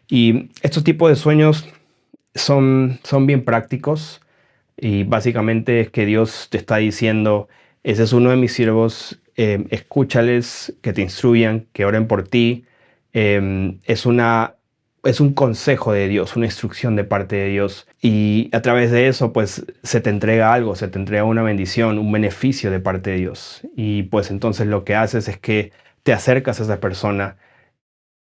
Y estos tipos de sueños son bien prácticos, y básicamente es que Dios te está diciendo, ese es uno de mis siervos, escúchales, que te instruyan, que oren por ti. Es un consejo de Dios, una instrucción de parte de Dios, y a través de eso pues se te entrega algo, se te entrega una bendición, un beneficio de parte de Dios, y pues entonces lo que haces es que te acercas a esa persona,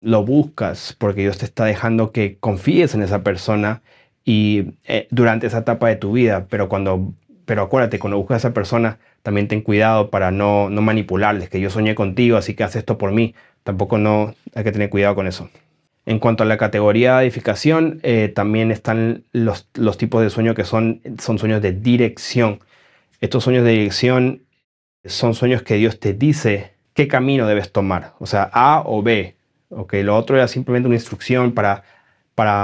lo buscas porque Dios te está dejando que confíes en esa persona y durante esa etapa de tu vida, pero acuérdate, cuando buscas a esa persona también ten cuidado para no manipularles, que yo soñé contigo así que haz esto por mí. Tampoco hay que tener cuidado con eso. En cuanto a la categoría de edificación, también están los tipos de sueños que son sueños de dirección. Estos sueños de dirección son sueños que Dios te dice qué camino debes tomar, o sea, A o B. Okay, lo otro era simplemente una instrucción para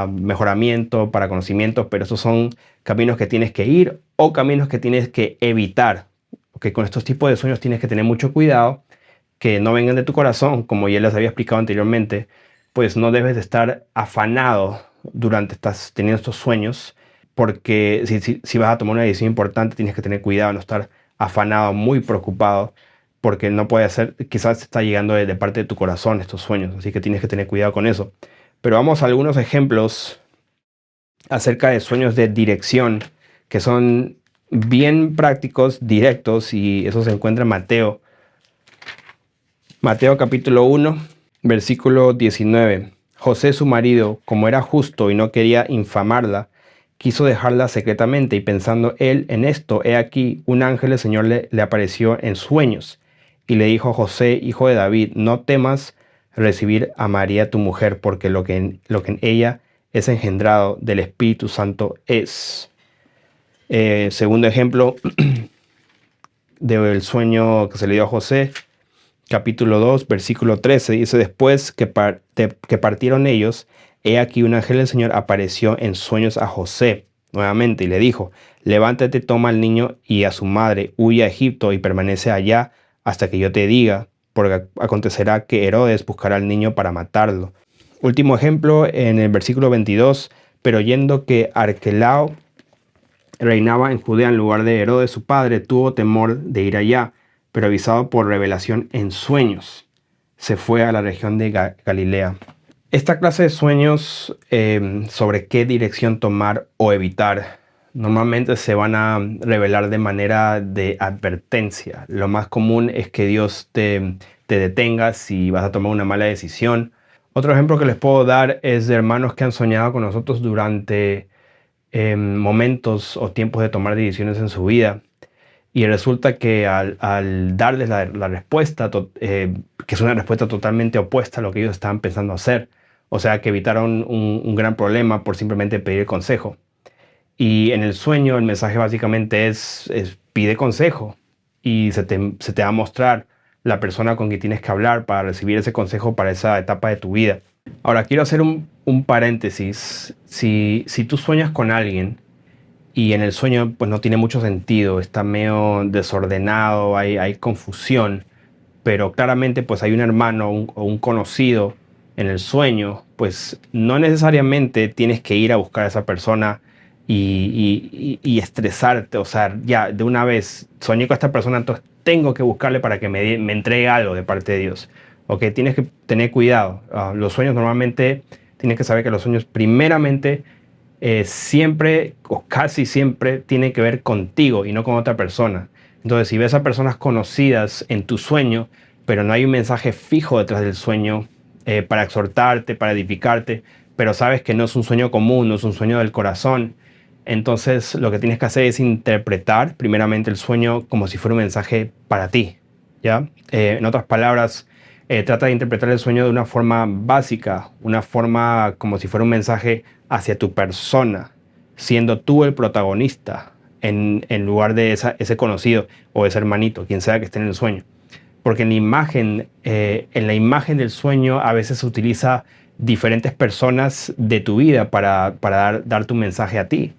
mejoramiento, para conocimiento, pero esos son caminos que tienes que ir o caminos que tienes que evitar. Okay, con estos tipos de sueños tienes que tener mucho cuidado, que no vengan de tu corazón, como ya les había explicado anteriormente. Pues no debes de estar afanado durante teniendo estos sueños, porque si vas a tomar una decisión importante tienes que tener cuidado, no estar afanado, muy preocupado, porque no puede ser, quizás te está llegando de parte de tu corazón estos sueños, así que tienes que tener cuidado con eso. Pero vamos a algunos ejemplos acerca de sueños de dirección, que son bien prácticos, directos, y eso se encuentra en Mateo. Mateo capítulo 1, versículo 19. José, su marido, como era justo y no quería infamarla, quiso dejarla secretamente, y pensando él en esto, he aquí, un ángel del Señor le apareció en sueños y le dijo: José, hijo de David, no temas recibir a María tu mujer, porque lo que en ella es engendrado del Espíritu Santo es. Segundo ejemplo del sueño que se le dio a José, capítulo 2, versículo 13, dice: después que partieron ellos, he aquí un ángel del Señor apareció en sueños a José nuevamente y le dijo: levántate, toma al niño y a su madre, huye a Egipto y permanece allá hasta que yo te diga, porque acontecerá que Herodes buscará al niño para matarlo. Último ejemplo en el versículo 22, pero oyendo que Arquelao reinaba en Judea en lugar de Herodes su padre, tuvo temor de ir allá, pero avisado por revelación en sueños, se fue a la región de Galilea. Esta clase de sueños sobre qué dirección tomar o evitar, normalmente se van a revelar de manera de advertencia. Lo más común es que Dios te detenga si vas a tomar una mala decisión. Otro ejemplo que les puedo dar es de hermanos que han soñado con nosotros durante momentos o tiempos de tomar decisiones en su vida. Y resulta que al darles la respuesta, que es una respuesta totalmente opuesta a lo que ellos estaban pensando hacer, o sea que evitaron un gran problema por simplemente pedir consejo. Y en el sueño el mensaje básicamente es pide consejo, y se te va a mostrar la persona con quien tienes que hablar para recibir ese consejo para esa etapa de tu vida. Ahora quiero hacer un paréntesis. Si tú sueñas con alguien y en el sueño pues no tiene mucho sentido, está medio desordenado, hay confusión, pero claramente pues hay un hermano o un conocido en el sueño, pues no necesariamente tienes que ir a buscar a esa persona y estresarte, o sea, ya de una vez soñé con esta persona, entonces tengo que buscarle para que me entregue algo de parte de Dios. Ok, tienes que tener cuidado. Los sueños normalmente, tienes que saber que los sueños primeramente siempre o casi siempre tienen que ver contigo y no con otra persona. Entonces, si ves a personas conocidas en tu sueño, pero no hay un mensaje fijo detrás del sueño para exhortarte, para edificarte, pero sabes que no es un sueño común, no es un sueño del corazón, entonces lo que tienes que hacer es interpretar primeramente el sueño como si fuera un mensaje para ti, ¿ya? En otras palabras, trata de interpretar el sueño de una forma básica, una forma como si fuera un mensaje hacia tu persona, siendo tú el protagonista en lugar de ese conocido o ese hermanito, quien sea que esté en el sueño. Porque en la imagen del sueño a veces se utiliza diferentes personas de tu vida para dar tu mensaje a ti.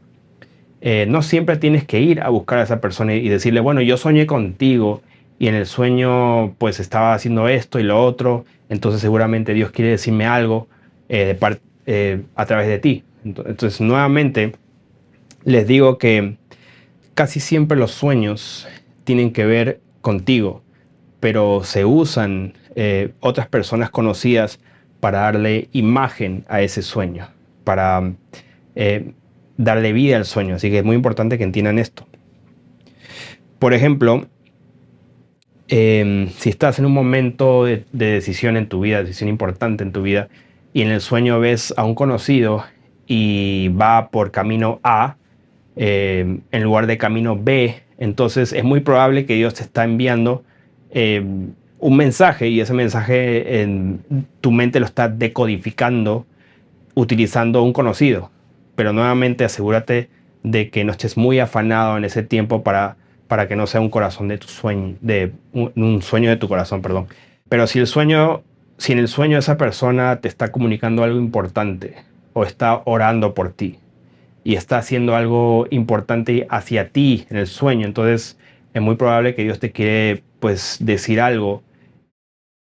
No siempre tienes que ir a buscar a esa persona y decirle, bueno, yo soñé contigo y en el sueño pues estaba haciendo esto y lo otro, entonces seguramente Dios quiere decirme algo a través de ti. Entonces nuevamente les digo que casi siempre los sueños tienen que ver contigo, pero se usan otras personas conocidas para darle imagen a ese sueño, para darle vida al sueño. Así que es muy importante que entiendan esto. Por ejemplo, si estás en un momento de decisión en tu vida, decisión importante en tu vida, y en el sueño ves a un conocido y va por camino A en lugar de camino B, entonces es muy probable que Dios te está enviando un mensaje y ese mensaje en tu mente lo está decodificando utilizando un conocido. Pero nuevamente asegúrate de que no estés muy afanado en ese tiempo para que no sea un corazón de tu sueño, un sueño de tu corazón, perdón. Pero si en el sueño esa persona te está comunicando algo importante o está orando por ti y está haciendo algo importante hacia ti en el sueño, entonces es muy probable que Dios te quiere pues decir algo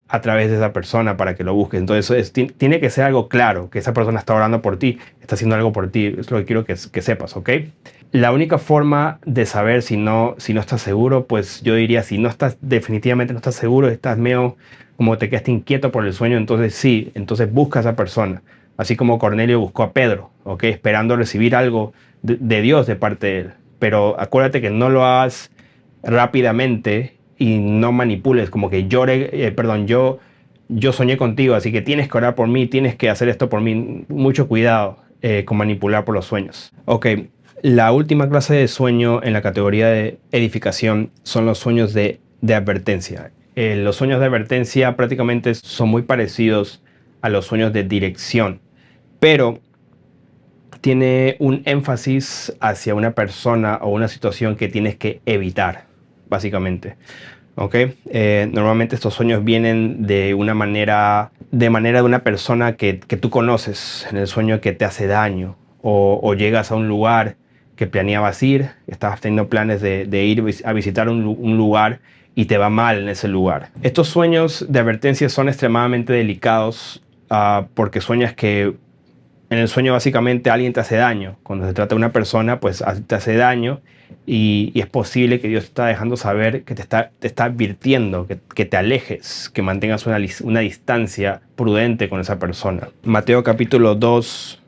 a través de esa persona para que lo busques. Entonces tiene que ser algo claro, que esa persona está orando por ti, está haciendo algo por ti. Es lo que quiero que sepas, ¿ok? La única forma de saber si no estás seguro, pues yo diría, si definitivamente no estás seguro, estás medio como te quedaste inquieto por el sueño, entonces busca a esa persona. Así como Cornelio buscó a Pedro, ¿ok? Esperando recibir algo de Dios de parte de él. Pero acuérdate que no lo hagas rápidamente y no manipules, como que yo soñé contigo, así que tienes que orar por mí, tienes que hacer esto por mí. Mucho cuidado con manipular por los sueños. Ok, la última clase de sueño en la categoría de edificación son los sueños de advertencia. Los sueños de advertencia prácticamente son muy parecidos a los sueños de dirección, pero tiene un énfasis hacia una persona o una situación que tienes que evitar, básicamente. ¿Okay? Normalmente estos sueños vienen de manera de una persona que tú conoces, en el sueño que te hace daño, o llegas a un lugar que planeabas ir, estabas teniendo planes de ir a visitar un lugar y te va mal en ese lugar. Estos sueños de advertencia son extremadamente delicados porque sueñas que en el sueño básicamente alguien te hace daño. Cuando se trata de una persona, pues te hace daño y es posible que Dios te está dejando saber, que te está advirtiendo, que te alejes, que mantengas una distancia prudente con esa persona. Mateo capítulo 2,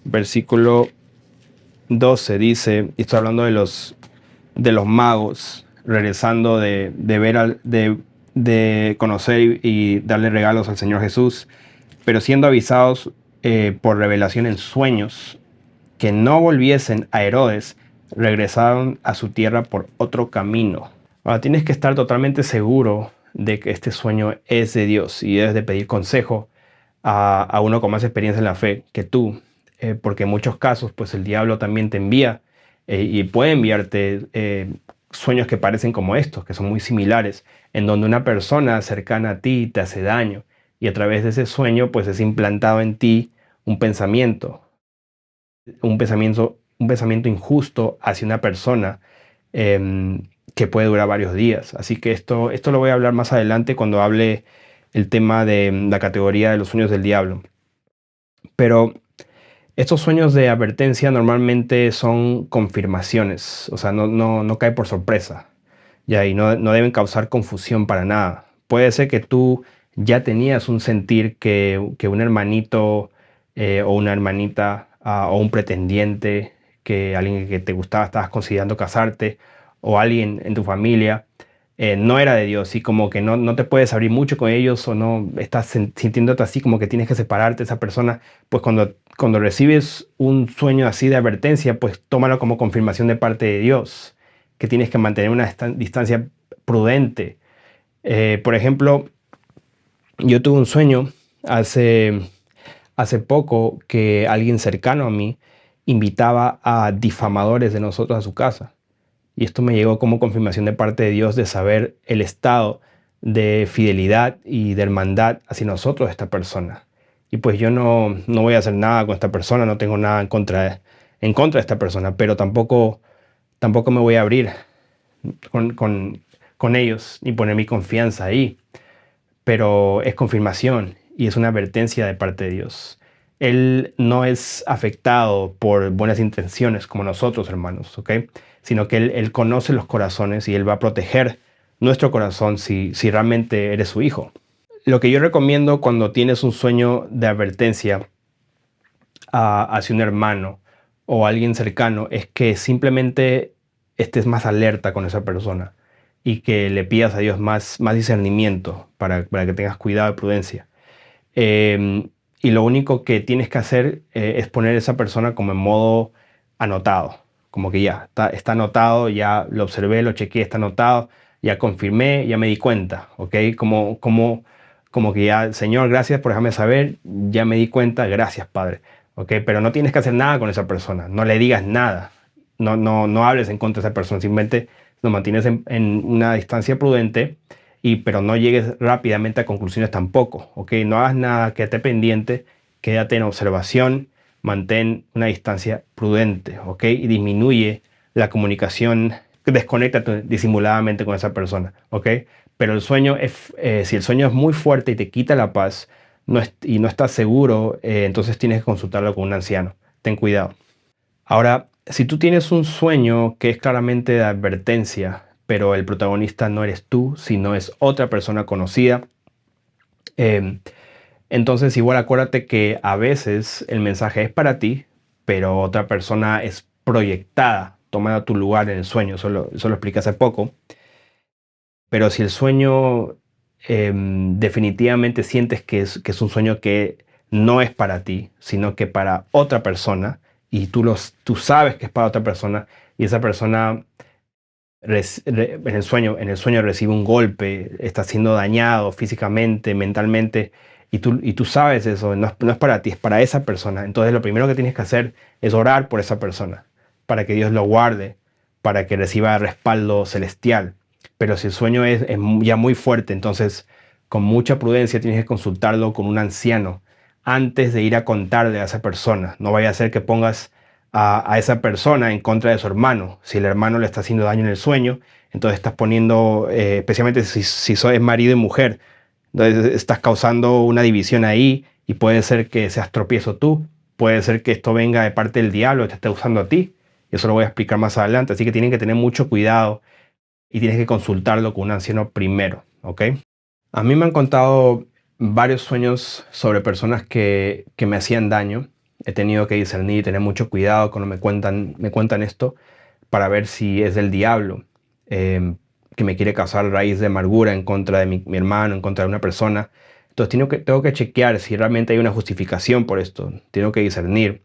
versículo 12 dice, y estoy hablando de los magos regresando de conocer y darle regalos al Señor Jesús, pero siendo avisados por revelación en sueños que no volviesen a Herodes, regresaron a su tierra por otro camino. Ahora tienes que estar totalmente seguro de que este sueño es de Dios y debes de pedir consejo a uno con más experiencia en la fe que tú, porque en muchos casos pues el diablo también te envía y puede enviarte sueños que parecen como estos, que son muy similares, en donde una persona cercana a ti te hace daño y a través de ese sueño pues es implantado en ti un pensamiento injusto hacia una persona que puede durar varios días. Así que esto lo voy a hablar más adelante cuando hable el tema de la categoría de los sueños del diablo. Pero estos sueños de advertencia normalmente son confirmaciones, o sea, no cae por sorpresa, ya, y no deben causar confusión para nada. Puede ser que tú ya tenías un sentir que un hermanito o una hermanita o un pretendiente, que alguien que te gustaba, estabas considerando casarte, o alguien en tu familia, no era de Dios, y como que no te puedes abrir mucho con ellos, o no estás sintiéndote así como que tienes que separarte de esa persona. Pues cuando recibes un sueño así de advertencia, pues tómalo como confirmación de parte de Dios, que tienes que mantener una distancia prudente. Por ejemplo, yo tuve un sueño hace poco que alguien cercano a mí invitaba a difamadores de nosotros a su casa. Y esto me llegó como confirmación de parte de Dios de saber el estado de fidelidad y de hermandad hacia nosotros de esta persona. Y pues yo no voy a hacer nada con esta persona, no tengo nada en contra de esta persona, pero tampoco me voy a abrir con ellos ni poner mi confianza ahí. Pero es confirmación y es una advertencia de parte de Dios. Él no es afectado por buenas intenciones como nosotros, hermanos, ¿ok? Sino que Él conoce los corazones y Él va a proteger nuestro corazón si realmente eres su hijo. Lo que yo recomiendo cuando tienes un sueño de advertencia hacia un hermano o alguien cercano es que simplemente estés más alerta con esa persona y que le pidas a Dios más discernimiento para que tengas cuidado y prudencia. Y lo único que tienes que hacer es poner a esa persona como en modo anotado. Como que ya está anotado, ya lo observé, lo chequeé, está anotado, ya confirmé, ya me di cuenta, ¿ok? Como que ya, Señor, gracias por dejarme saber, ya me di cuenta, gracias, Padre, ¿ok? Pero no tienes que hacer nada con esa persona, no le digas nada, no hables en contra de esa persona, simplemente lo mantienes en una distancia prudente, pero no llegues rápidamente a conclusiones tampoco, ¿ok? No hagas nada, quédate pendiente, quédate en observación, mantén una distancia prudente, ¿ok? Y disminuye la comunicación, desconéctate disimuladamente con esa persona, ¿ok? Pero el sueño si el sueño es muy fuerte y te quita la paz y no estás seguro, entonces tienes que consultarlo con un anciano. Ten cuidado. Ahora, si tú tienes un sueño que es claramente de advertencia, pero el protagonista no eres tú, sino es otra persona conocida, entonces igual acuérdate que a veces el mensaje es para ti, pero otra persona es proyectada, tomada tu lugar en el sueño. Eso lo expliqué hace poco. Pero si el sueño definitivamente sientes que es un sueño que no es para ti, sino que para otra persona, y tú sabes que es para otra persona, y esa persona en el sueño recibe un golpe, está siendo dañado físicamente, mentalmente, y tú sabes eso, no es para ti, es para esa persona. Entonces lo primero que tienes que hacer es orar por esa persona, para que Dios lo guarde, para que reciba respaldo celestial. Pero si el sueño es ya muy fuerte, entonces con mucha prudencia tienes que consultarlo con un anciano antes de ir a contarle a esa persona. No vaya a ser que pongas a esa persona en contra de su hermano. Si el hermano le está haciendo daño en el sueño, entonces estás poniendo, especialmente si es marido y mujer, entonces estás causando una división ahí, y puede ser que seas tropiezo tú, puede ser que esto venga de parte del diablo y te esté usando a ti. Y eso lo voy a explicar más adelante. Así que tienen que tener mucho cuidado y tienes que consultarlo con un anciano primero, ¿ok? A mí me han contado varios sueños sobre personas que me hacían daño. He tenido que discernir y tener mucho cuidado cuando me cuentan esto, para ver si es del diablo, que me quiere causar raíz de amargura en contra de mi hermano, en contra de una persona. Entonces tengo que chequear si realmente hay una justificación por esto. Tengo que discernir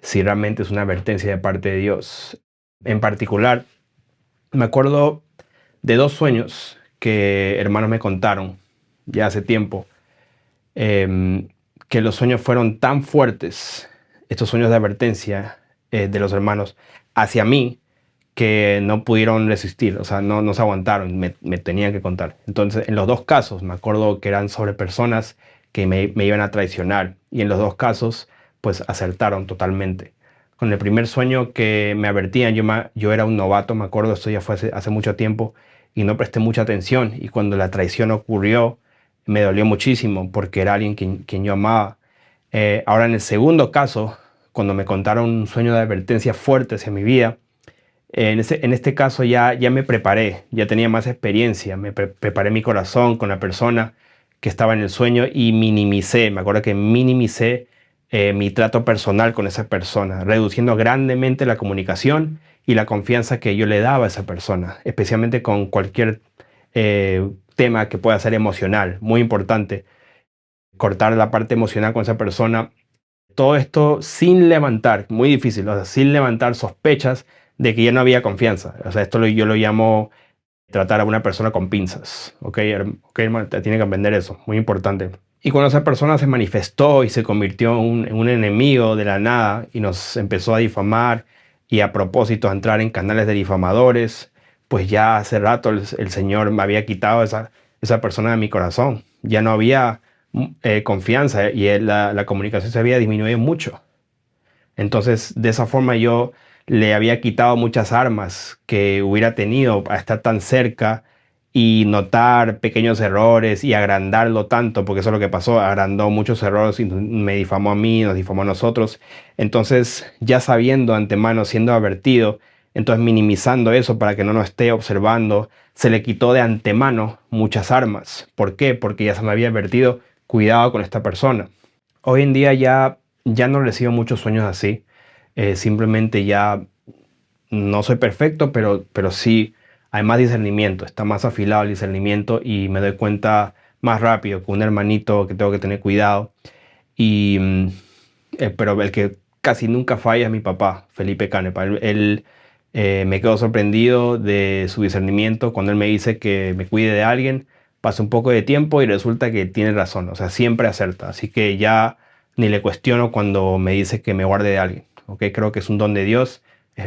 si realmente es una advertencia de parte de Dios. En particular, me acuerdo de 2 sueños que hermanos me contaron ya hace tiempo, que los sueños fueron tan fuertes, estos sueños de advertencia de los hermanos hacia mí, que no pudieron resistir, o sea, no se aguantaron, me tenían que contar. Entonces, en los 2 casos, me acuerdo que eran sobre personas que me iban a traicionar, y en los 2 casos, pues acertaron totalmente. con el primer sueño que me advertían. Yo era un novato, me acuerdo, esto ya fue hace mucho tiempo, y no presté mucha atención. Y cuando la traición ocurrió, me dolió muchísimo porque era alguien quien yo amaba. Ahora, en el segundo caso, cuando me contaron un sueño de advertencia fuerte hacia mi vida, en este caso ya me preparé, ya tenía más experiencia, preparé mi corazón con la persona que estaba en el sueño y me acuerdo que minimicé mi trato personal con esa persona, reduciendo grandemente la comunicación y la confianza que yo le daba a esa persona, especialmente con cualquier tema que pueda ser emocional, muy importante, cortar la parte emocional con esa persona. Todo esto sin levantar, muy difícil, o sea, sin levantar sospechas de que ya no había confianza. O sea, yo lo llamo tratar a una persona con pinzas. ¿Ok, hermano? Te tiene que aprender eso, muy importante. Y cuando esa persona se manifestó y se convirtió en un enemigo de la nada y nos empezó a difamar y a propósito a entrar en canales de difamadores, pues ya hace rato el Señor me había quitado esa persona de mi corazón. Ya no había confianza y la comunicación se había disminuido mucho. Entonces, de esa forma yo le había quitado muchas armas que hubiera tenido a estar tan cerca y notar pequeños errores y agrandarlo tanto, porque eso es lo que pasó, agrandó muchos errores y me difamó a mí, nos difamó a nosotros. Entonces, ya sabiendo antemano, siendo advertido, entonces minimizando eso para que no nos esté observando, se le quitó de antemano muchas armas. ¿Por qué? Porque ya se me había advertido, cuidado con esta persona. Hoy en día ya no recibo muchos sueños así. Simplemente ya no soy perfecto, pero sí hay más discernimiento, está más afilado el discernimiento y me doy cuenta más rápido con un hermanito que tengo que tener cuidado. Pero el que casi nunca falla es mi papá, Felipe Canepa. Él me quedo sorprendido de su discernimiento cuando él me dice que me cuide de alguien. Pasa un poco de tiempo y resulta que tiene razón, o sea, siempre acerta. Así que ya ni le cuestiono cuando me dice que me guarde de alguien. ¿Okay? Creo que es un don de Dios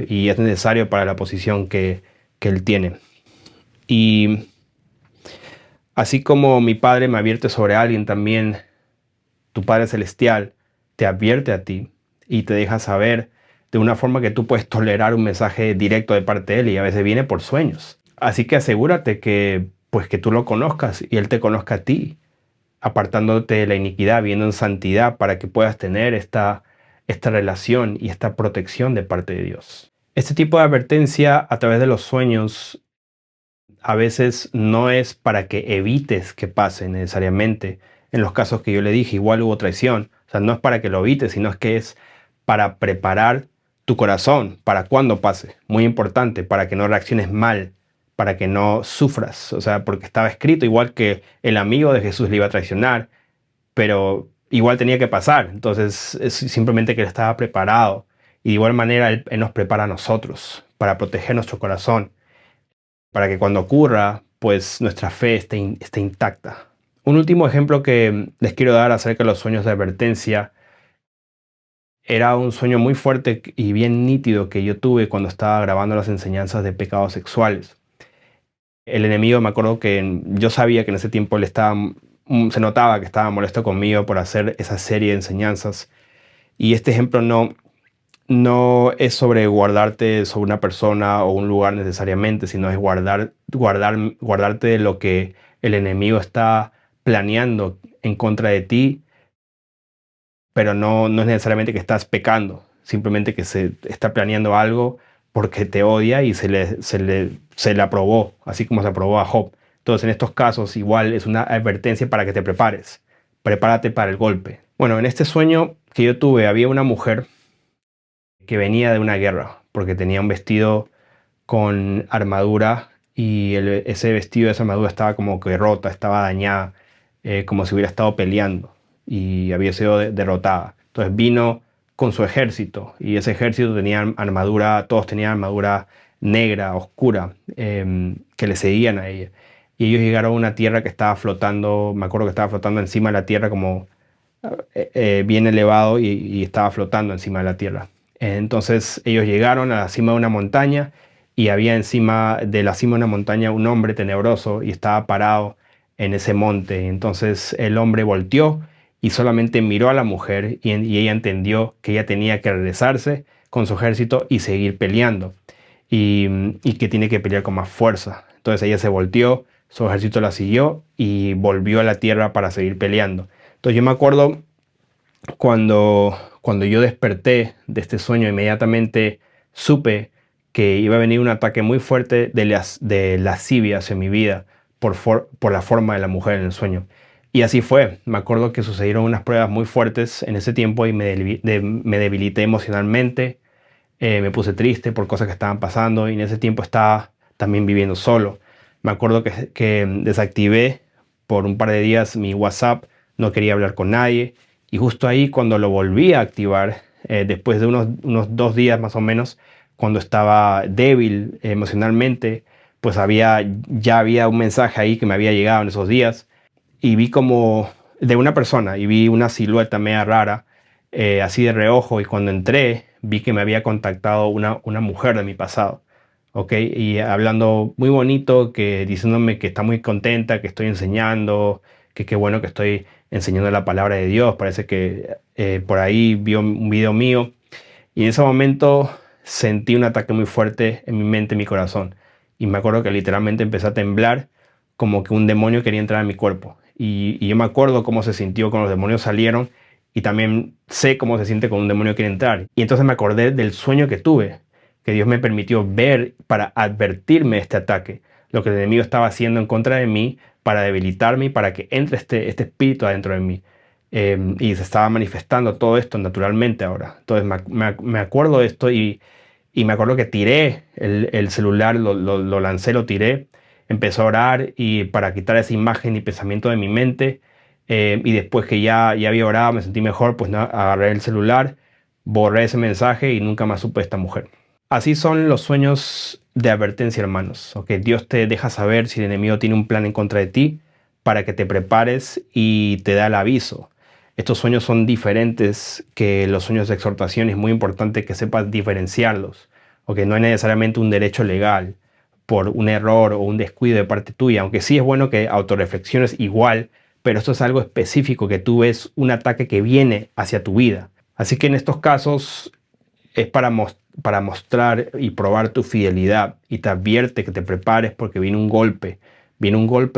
y es necesario para la posición que él tiene. Y así como mi Padre me advierte sobre alguien, también tu Padre Celestial te advierte a ti y te deja saber de una forma que tú puedes tolerar un mensaje directo de parte de Él y a veces viene por sueños. Así que asegúrate que tú lo conozcas y Él te conozca a ti, apartándote de la iniquidad, viviendo en santidad para que puedas tener esta relación y esta protección de parte de Dios. Este tipo de advertencia a través de los sueños a veces no es para que evites que pase necesariamente. En los casos que yo le dije, igual hubo traición. O sea, no es para que lo evites, sino es que es para preparar tu corazón para cuando pase. Muy importante, para que no reacciones mal, para que no sufras. O sea, porque estaba escrito igual que el amigo de Jesús le iba a traicionar, pero igual tenía que pasar. Entonces, es simplemente que él estaba preparado. Y de igual manera, él nos prepara a nosotros para proteger nuestro corazón, para que cuando ocurra, pues nuestra fe esté intacta. Un último ejemplo que les quiero dar acerca de los sueños de advertencia era un sueño muy fuerte y bien nítido que yo tuve cuando estaba grabando las enseñanzas de pecados sexuales. El enemigo, me acuerdo que yo sabía que en ese tiempo se notaba que estaba molesto conmigo por hacer esa serie de enseñanzas. Y este ejemplo no es sobre guardarte sobre una persona o un lugar necesariamente, sino es guardarte de lo que el enemigo está planeando en contra de ti, pero no es necesariamente que estás pecando, simplemente que se está planeando algo porque te odia y se le aprobó, así como se aprobó a Job. Entonces, en estos casos, igual es una advertencia para que te prepares. Prepárate para el golpe. Bueno, en este sueño que yo tuve, había una mujer que venía de una guerra, porque tenía un vestido con armadura y ese vestido, esa armadura estaba como que rota, estaba dañada, como si hubiera estado peleando y había sido derrotada. Entonces vino con su ejército y ese ejército tenía armadura, todos tenían armadura negra, oscura, que le seguían a ella. Y ellos llegaron a una tierra que estaba flotando, me acuerdo que estaba flotando encima de la tierra como bien elevado y estaba flotando encima de la tierra. Entonces ellos llegaron a la cima de una montaña y había encima de la cima de una montaña un hombre tenebroso y estaba parado en ese monte. Entonces el hombre volteó y solamente miró a la mujer y ella entendió que ella tenía que regresarse con su ejército y seguir peleando. Y que tiene que pelear con más fuerza. Entonces ella se volteó, su ejército la siguió y volvió a la tierra para seguir peleando. Entonces yo me acuerdo cuando yo desperté de este sueño, inmediatamente supe que iba a venir un ataque muy fuerte de lascivia hacia mi vida por la forma de la mujer en el sueño. Y así fue. Me acuerdo que sucedieron unas pruebas muy fuertes en ese tiempo y me debilité emocionalmente. Me puse triste por cosas que estaban pasando y en ese tiempo estaba también viviendo solo. Me acuerdo que desactivé por un par de días mi WhatsApp, no quería hablar con nadie y justo ahí cuando lo volví a activar, después de unos 2 días más o menos, cuando estaba débil emocionalmente, pues ya había un mensaje ahí que me había llegado en esos días y vi como de una persona y vi una silueta media rara, así de reojo, y cuando entré vi que me había contactado una mujer de mi pasado, ¿ok? Y hablando muy bonito, diciéndome que está muy contenta, que estoy enseñando, que qué bueno que estoy enseñando la palabra de Dios. Parece que por ahí vio un video mío y en ese momento sentí un ataque muy fuerte en mi mente, en mi corazón. Y me acuerdo que literalmente empecé a temblar como que un demonio quería entrar en mi cuerpo. Y yo me acuerdo cómo se sintió cuando los demonios salieron y también sé cómo se siente cuando un demonio quiere entrar. Y entonces me acordé del sueño que tuve, que Dios me permitió ver para advertirme de este ataque, lo que el enemigo estaba haciendo en contra de mí para debilitarme y para que entre este espíritu adentro de mí. Y se estaba manifestando todo esto naturalmente ahora. Entonces me acuerdo de esto y me acuerdo que tiré el celular, lo lancé, lo tiré, empecé a orar y para quitar esa imagen y pensamiento de mi mente. Y después que ya había orado, me sentí mejor, pues agarré el celular, borré ese mensaje y nunca más supe de esta mujer. Así son los sueños de advertencia, hermanos. ¿Okay? Dios te deja saber si el enemigo tiene un plan en contra de ti para que te prepares y te da el aviso. Estos sueños son diferentes que los sueños de exhortación. Es muy importante que sepas diferenciarlos. ¿Okay? No hay necesariamente un derecho legal por un error o un descuido de parte tuya, aunque sí es bueno que autorreflexiones igual, pero esto es algo específico, que tú ves un ataque que viene hacia tu vida. Así que en estos casos es para mostrar y probar tu fidelidad, y te advierte que te prepares porque viene un golpe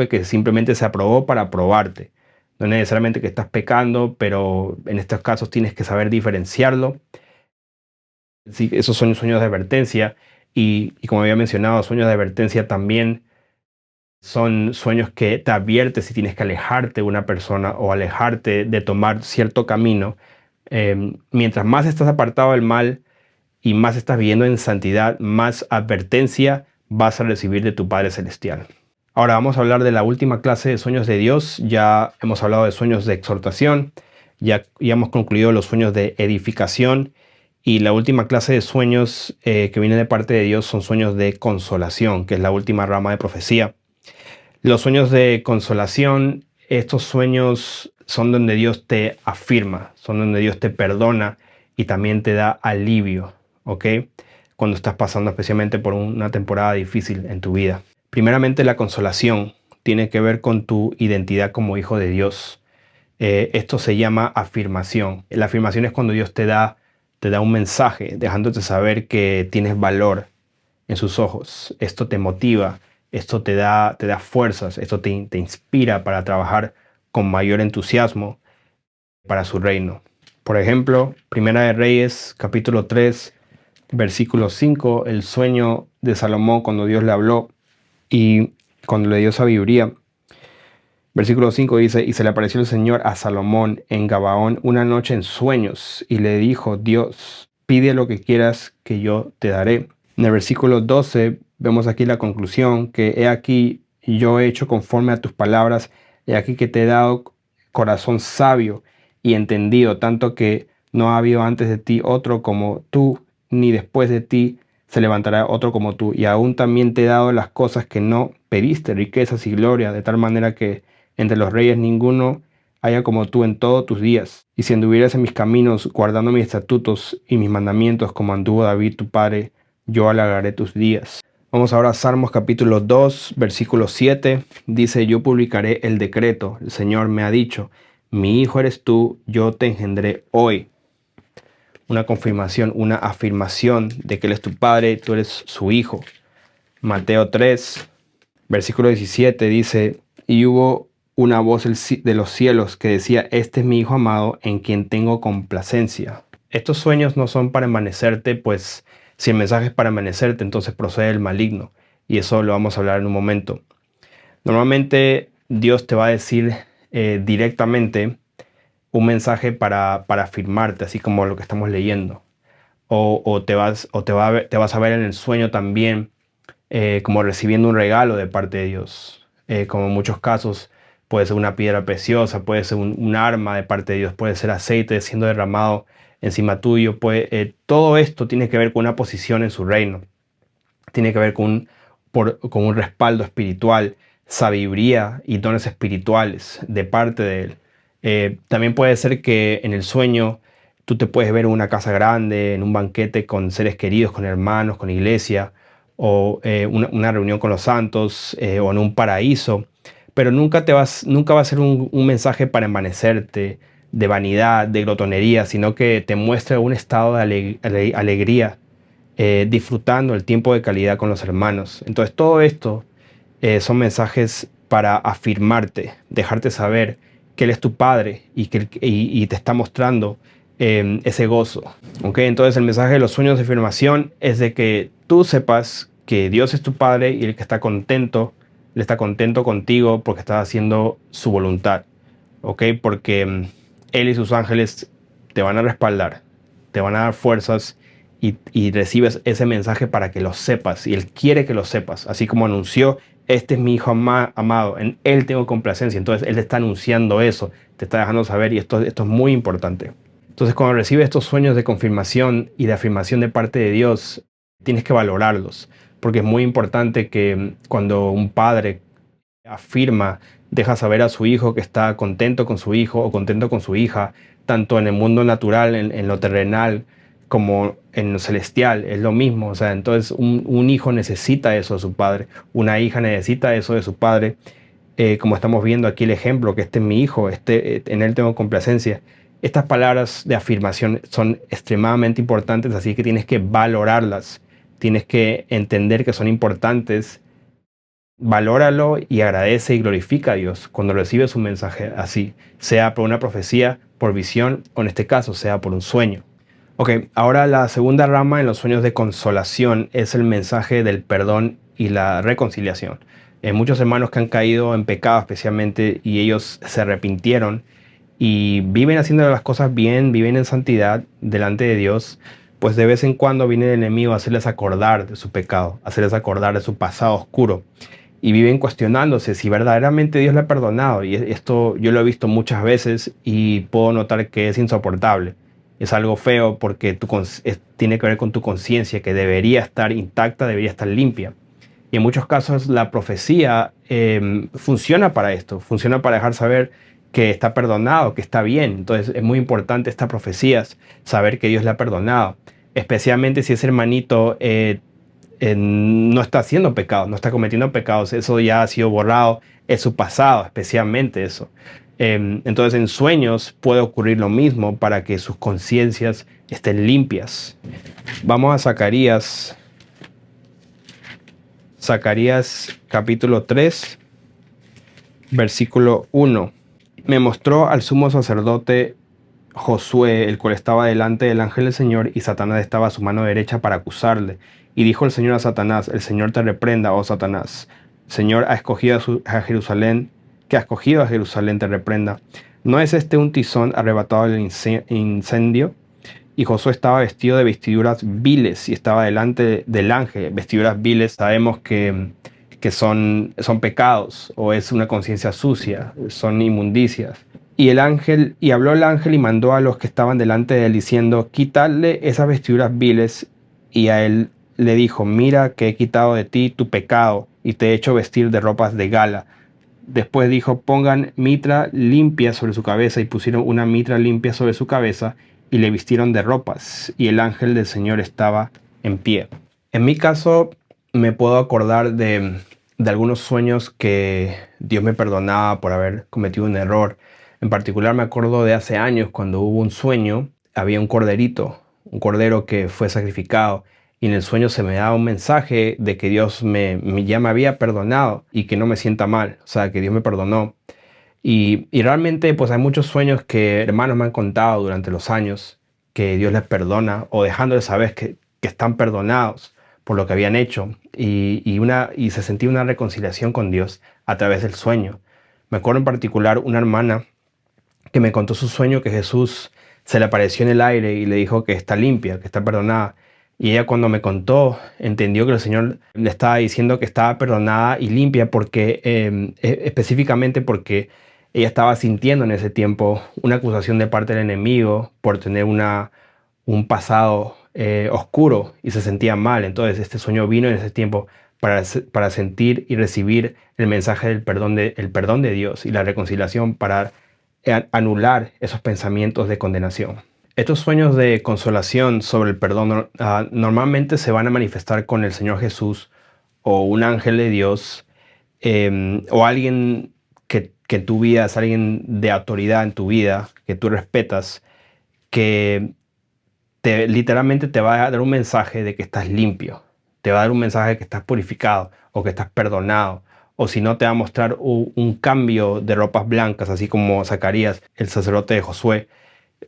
que simplemente se aprobó para probarte. No es necesariamente que estás pecando, pero en estos casos tienes que saber diferenciarlo. Sí, esos son sueños de advertencia y como había mencionado, sueños de advertencia también son sueños que te advierten si tienes que alejarte de una persona o alejarte de tomar cierto camino. Mientras más estás apartado del mal y más estás viviendo en santidad, más advertencia vas a recibir de tu Padre Celestial. Ahora vamos a hablar de la última clase de sueños de Dios. Ya hemos hablado de sueños de exhortación, ya hemos concluido los sueños de edificación, y la última clase de sueños que viene de parte de Dios son sueños de consolación, que es la última rama de profecía. Los sueños de consolación, estos sueños son donde Dios te afirma, son donde Dios te perdona y también te da alivio, ¿ok? Cuando estás pasando especialmente por una temporada difícil en tu vida. Primeramente, la consolación tiene que ver con tu identidad como hijo de Dios. Esto se llama afirmación. La afirmación es cuando Dios te da un mensaje, dejándote saber que tienes valor en sus ojos. Esto te motiva, esto te da fuerzas, esto te inspira para trabajar con mayor entusiasmo para su reino. Por ejemplo, Primera de Reyes, capítulo 3, versículo 5, el sueño de Salomón cuando Dios le habló y cuando le dio sabiduría. Versículo 5 dice: y se le apareció el Señor a Salomón en Gabaón una noche en sueños, y le dijo Dios: pide lo que quieras que yo te daré. En el versículo 12 vemos aquí la conclusión, que he aquí yo he hecho conforme a tus palabras, he aquí que te he dado corazón sabio y entendido, tanto que no ha habido antes de ti otro como tú, ni después de ti se levantará otro como tú. Y aún también te he dado las cosas que no pediste, riquezas y gloria, de tal manera que entre los reyes ninguno haya como tú en todos tus días. Y si anduvieras en mis caminos, guardando mis estatutos y mis mandamientos, como anduvo David tu padre, yo alargaré tus días. Vamos ahora a Salmos capítulo 2, versículo 7. Dice: yo publicaré el decreto. El Señor me ha dicho: mi hijo eres tú, yo te engendré hoy. una confirmación, una afirmación de que Él es tu Padre, tú eres su Hijo. Mateo 3, versículo 17 dice, y hubo una voz de los cielos que decía, este es mi Hijo amado en quien tengo complacencia. Estos sueños no son para envanecerte, pues si el mensaje es para envanecerte, entonces procede el maligno. Y eso lo vamos a hablar en un momento. Normalmente Dios te va a decir directamente un mensaje para afirmarte, así como lo que estamos leyendo. O te vas a ver en el sueño también como recibiendo un regalo de parte de Dios. Como en muchos casos puede ser una piedra preciosa, puede ser un arma de parte de Dios, puede ser aceite siendo derramado encima tuyo. Todo esto tiene que ver con una posición en su reino. Tiene que ver con un respaldo espiritual, sabiduría y dones espirituales de parte de Él. También puede ser que en el sueño tú te puedes ver en una casa grande, en un banquete con seres queridos, con hermanos, con iglesia, o una reunión con los santos, o en un paraíso. Pero nunca va a ser un mensaje para envanecerte, de vanidad, de glotonería, sino que te muestra un estado de alegría, disfrutando el tiempo de calidad con los hermanos. Entonces todo esto son mensajes para afirmarte, dejarte saber que Él es tu Padre y te está mostrando ese gozo. ¿Okay? Entonces el mensaje de los sueños de afirmación es de que tú sepas que Dios es tu Padre y el que está contento, Él está contento contigo porque estás haciendo su voluntad. ¿Okay? Porque Él y sus ángeles te van a respaldar, te van a dar fuerzas y recibes ese mensaje para que lo sepas. Y Él quiere que lo sepas. Así como anunció, este es mi Hijo amado, en Él tengo complacencia. Entonces Él te está anunciando eso, te está dejando saber y esto es muy importante. Entonces cuando recibes estos sueños de confirmación y de afirmación de parte de Dios, tienes que valorarlos. Porque es muy importante que cuando un padre afirma, deja saber a su hijo que está contento con su hijo o contento con su hija, tanto en el mundo natural, en lo terrenal, como en lo celestial, es lo mismo. O sea, entonces un hijo necesita eso de su padre, una hija necesita eso de su padre, como estamos viendo aquí el ejemplo, que este es mi hijo, en él tengo complacencia. Estas palabras de afirmación son extremadamente importantes, así que tienes que valorarlas, tienes que entender que son importantes. Valóralo y agradece y glorifica a Dios cuando recibes un mensaje así, sea por una profecía, por visión o en este caso sea por un sueño. Ok, ahora la segunda rama en los sueños de consolación es el mensaje del perdón y la reconciliación. Muchos hermanos que han caído en pecado especialmente y ellos se arrepintieron y viven haciendo las cosas bien, viven en santidad delante de Dios, pues de vez en cuando viene el enemigo a hacerles acordar de su pecado, a hacerles acordar de su pasado oscuro. Y viven cuestionándose si verdaderamente Dios le ha perdonado. Y esto yo lo he visto muchas veces y puedo notar que es insoportable. Es algo feo porque tiene que ver con tu conciencia, que debería estar intacta, debería estar limpia. Y en muchos casos la profecía funciona para esto, funciona para dejar saber que está perdonado, que está bien. Entonces es muy importante estas profecías, saber que Dios le ha perdonado. Especialmente si ese hermanito no está haciendo pecados, no está cometiendo pecados, eso ya ha sido borrado, es su pasado, especialmente eso. Entonces en sueños puede ocurrir lo mismo para que sus conciencias estén limpias. Vamos a Zacarías capítulo 3, versículo 1. Me mostró al sumo sacerdote Josué, el cual estaba delante del ángel del Señor, y Satanás estaba a su mano derecha para acusarle. Y dijo el Señor a Satanás: el Señor te reprenda, oh Satanás. El Señor ha escogido a Jerusalén, que ha escogido a Jerusalén te reprenda. ¿No es este un tizón arrebatado del incendio? Y Josué estaba vestido de vestiduras viles y estaba delante del ángel. Vestiduras viles sabemos que son pecados, o es una conciencia sucia, son inmundicias. Y habló el ángel y mandó a los que estaban delante de él diciendo: quitadle esas vestiduras viles. Y a él le dijo: mira que he quitado de ti tu pecado y te he hecho vestir de ropas de gala. Después dijo: pongan mitra limpia sobre su cabeza. Y pusieron una mitra limpia sobre su cabeza y le vistieron de ropas. Y el ángel del Señor estaba en pie. En mi caso me puedo acordar de algunos sueños que Dios me perdonaba por haber cometido un error. En particular me acuerdo de hace años cuando hubo un sueño, había un corderito, un cordero que fue sacrificado. Y en el sueño se me da un mensaje de que Dios ya me había perdonado y que no me sienta mal, o sea, que Dios me perdonó. Y realmente pues hay muchos sueños que hermanos me han contado durante los años que Dios les perdona o dejándoles saber que están perdonados por lo que habían hecho y se sentía una reconciliación con Dios a través del sueño. Me acuerdo en particular una hermana que me contó su sueño que Jesús se le apareció en el aire y le dijo que está limpia, que está perdonada. Y ella cuando me contó entendió que el Señor le estaba diciendo que estaba perdonada y limpia porque específicamente porque ella estaba sintiendo en ese tiempo una acusación de parte del enemigo por tener un pasado oscuro y se sentía mal. Entonces este sueño vino en ese tiempo para sentir y recibir el mensaje del perdón de Dios y la reconciliación para anular esos pensamientos de condenación. Estos sueños de consolación sobre el perdón normalmente se van a manifestar con el Señor Jesús o un ángel de Dios o alguien que en tu vida es alguien de autoridad en tu vida, que tú respetas, que literalmente te va a dar un mensaje de que estás limpio, te va a dar un mensaje de que estás purificado o que estás perdonado. O si no, te va a mostrar un cambio de ropas blancas, así como Zacarías, el sacerdote de Josué.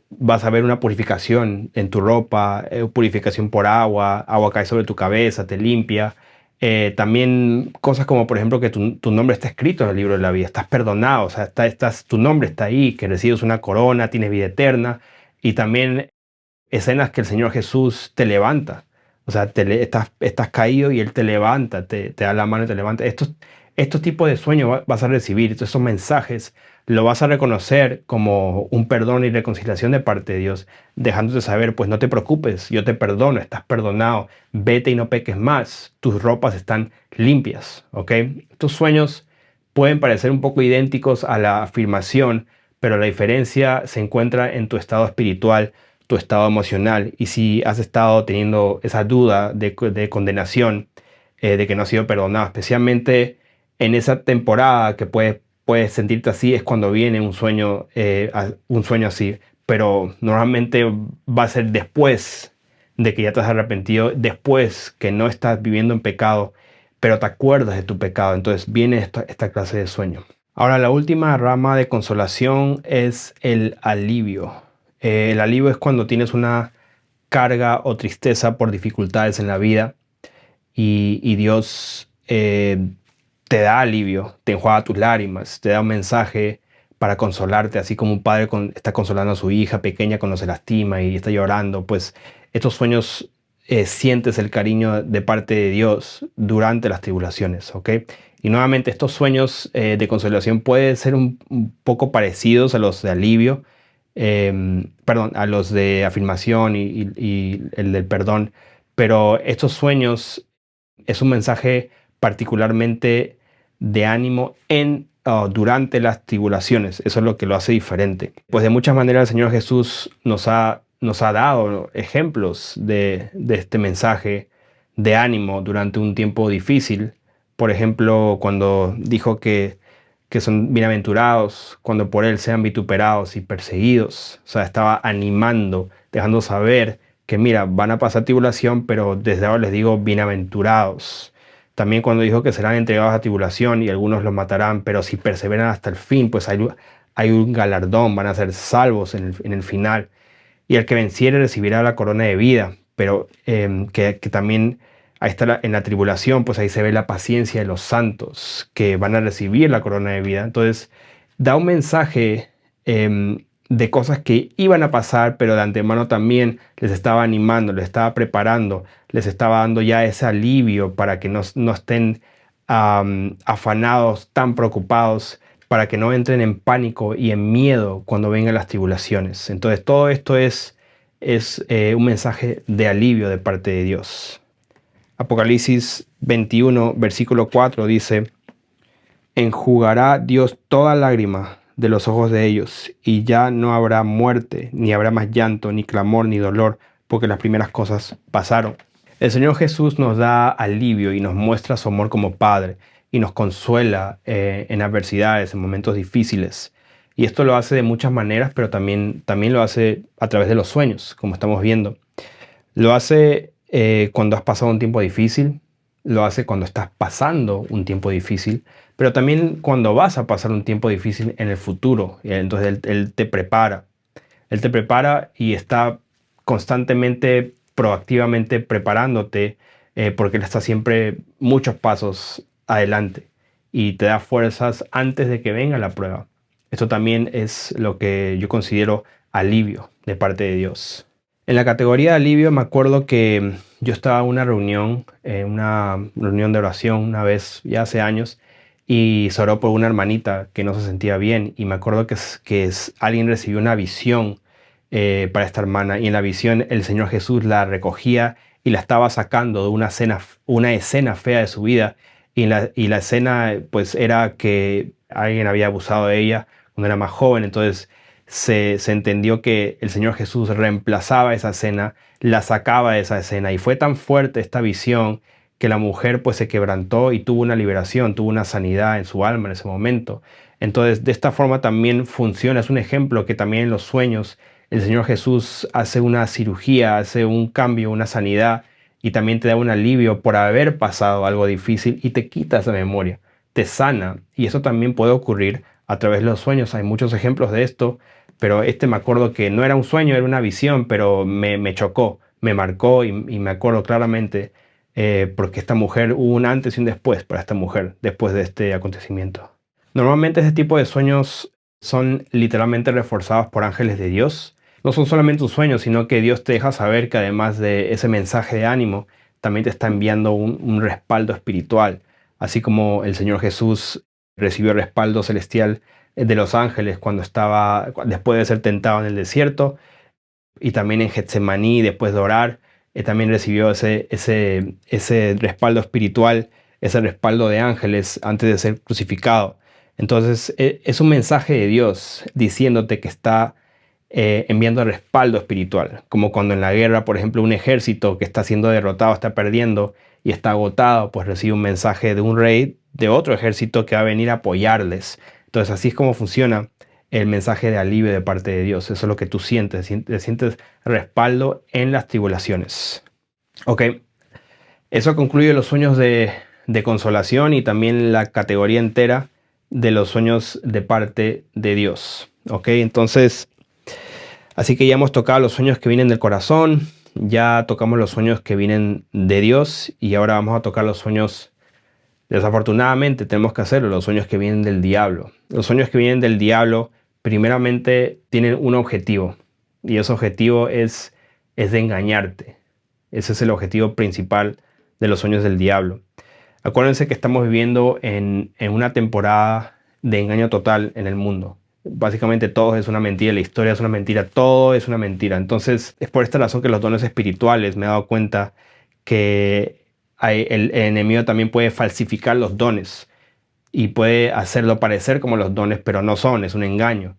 Vas a ver una purificación en tu ropa, purificación por agua cae sobre tu cabeza, te limpia. También cosas como, por ejemplo, que tu nombre está escrito en el libro de la vida, estás perdonado, o sea, tu nombre está ahí, que recibes una corona, tienes vida eterna. Y también escenas que el Señor Jesús te levanta. O sea, estás caído y Él te levanta, te da la mano y te levanta. Estos tipos de sueños vas a recibir, estos mensajes, lo vas a reconocer como un perdón y reconciliación de parte de Dios, dejándote saber, pues no te preocupes, yo te perdono, estás perdonado, vete y no peques más, tus ropas están limpias, ¿ok? Estos sueños pueden parecer un poco idénticos a la afirmación, pero la diferencia se encuentra en tu estado espiritual, tu estado emocional, y si has estado teniendo esa duda de condenación, de que no has sido perdonado, especialmente en esa temporada que puedes sentirte así, es cuando viene un sueño así, pero normalmente va a ser después de que ya te has arrepentido, después que no estás viviendo en pecado, pero te acuerdas de tu pecado, entonces viene esta clase de sueño. Ahora, la última rama de consolación es el alivio. El alivio es cuando tienes una carga o tristeza por dificultades en la vida y Dios te da alivio, te enjuaga tus lágrimas, te da un mensaje para consolarte, así como un padre está consolando a su hija pequeña cuando se lastima y está llorando. Pues estos sueños sientes el cariño de parte de Dios durante las tribulaciones, ¿ok? Y nuevamente estos sueños de consolación pueden ser un poco parecidos a los de alivio, a los de afirmación y el del perdón, pero estos sueños es un mensaje particularmente de ánimo durante las tribulaciones. Eso es lo que lo hace diferente. Pues de muchas maneras el Señor Jesús nos ha dado ejemplos de este mensaje de ánimo durante un tiempo difícil. Por ejemplo, cuando dijo que son bienaventurados cuando por Él sean vituperados y perseguidos. O sea, estaba animando, dejando saber que mira, van a pasar tribulación, pero desde ahora les digo bienaventurados. También cuando dijo que serán entregados a tribulación y algunos los matarán, pero si perseveran hasta el fin, pues hay un galardón, van a ser salvos en el final. Y el que venciere recibirá la corona de vida, pero que también ahí está en la tribulación, pues ahí se ve la paciencia de los santos que van a recibir la corona de vida. Entonces da un mensaje de cosas que iban a pasar, pero de antemano también les estaba animando, les estaba preparando, les estaba dando ya ese alivio para que no estén afanados, tan preocupados, para que no entren en pánico y en miedo cuando vengan las tribulaciones. Entonces todo esto es un mensaje de alivio de parte de Dios. Apocalipsis 21, versículo 4 dice: enjugará Dios toda lágrima de los ojos de ellos, y ya no habrá muerte, ni habrá más llanto, ni clamor, ni dolor, porque las primeras cosas pasaron. El Señor Jesús nos da alivio y nos muestra su amor como Padre, y nos consuela en adversidades, en momentos difíciles. Y esto lo hace de muchas maneras, pero también lo hace a través de los sueños, como estamos viendo. Lo hace cuando has pasado un tiempo difícil, lo hace cuando estás pasando un tiempo difícil, pero también cuando vas a pasar un tiempo difícil en el futuro. Entonces Él te prepara. Él te prepara y está constantemente, proactivamente preparándote porque Él está siempre muchos pasos adelante y te da fuerzas antes de que venga la prueba. Esto también es lo que yo considero alivio de parte de Dios. En la categoría de alivio me acuerdo que yo estaba en una reunión de oración una vez, ya hace años, y se oró por una hermanita que no se sentía bien. Y me acuerdo que alguien recibió una visión para esta hermana, y en la visión el Señor Jesús la recogía y la estaba sacando de una escena fea de su vida. Y la escena pues era que alguien había abusado de ella cuando era más joven. Entonces se entendió que el Señor Jesús reemplazaba esa escena, la sacaba de esa escena, y fue tan fuerte esta visión que la mujer pues se quebrantó y tuvo una liberación, tuvo una sanidad en su alma en ese momento. Entonces de esta forma también funciona, es un ejemplo que también en los sueños el Señor Jesús hace una cirugía, hace un cambio, una sanidad, y también te da un alivio por haber pasado algo difícil y te quita esa memoria, te sana. Y eso también puede ocurrir a través de los sueños. Hay muchos ejemplos de esto, pero me acuerdo que no era un sueño, era una visión, pero me chocó, me marcó y me acuerdo claramente porque esta mujer, hubo un antes y un después para esta mujer después de este acontecimiento. Normalmente este tipo de sueños son literalmente reforzados por ángeles de Dios. No son solamente un sueño, sino que Dios te deja saber que además de ese mensaje de ánimo, también te está enviando un respaldo espiritual, así como el Señor Jesús recibió respaldo celestial de los ángeles después de ser tentado en el desierto, y también en Getsemaní después de orar, también recibió ese respaldo espiritual, ese respaldo de ángeles antes de ser crucificado. Entonces es un mensaje de Dios diciéndote que está enviando respaldo espiritual, como cuando en la guerra, por ejemplo, un ejército que está siendo derrotado, está perdiendo y está agotado, pues recibe un mensaje de un rey de otro ejército que va a venir a apoyarles. Entonces así es como funciona el mensaje de alivio de parte de Dios. Eso es lo que tú sientes respaldo en las tribulaciones. Ok, eso concluye los sueños de consolación y también la categoría entera de los sueños de parte de Dios. Ok, entonces, así que ya hemos tocado los sueños que vienen del corazón, ya tocamos los sueños que vienen de Dios, y ahora vamos a tocar los sueños, desafortunadamente tenemos que hacerlo, los sueños que vienen del diablo. Los sueños que vienen del diablo primeramente tienen un objetivo, y ese objetivo es de engañarte. Ese es el objetivo principal de los sueños del diablo. Acuérdense que estamos viviendo en una temporada de engaño total en el mundo. Básicamente todo es una mentira, la historia es una mentira, todo es una mentira. Entonces es por esta razón que los dones espirituales, me he dado cuenta que el enemigo también puede falsificar los dones y puede hacerlo parecer como los dones, pero no son, es un engaño.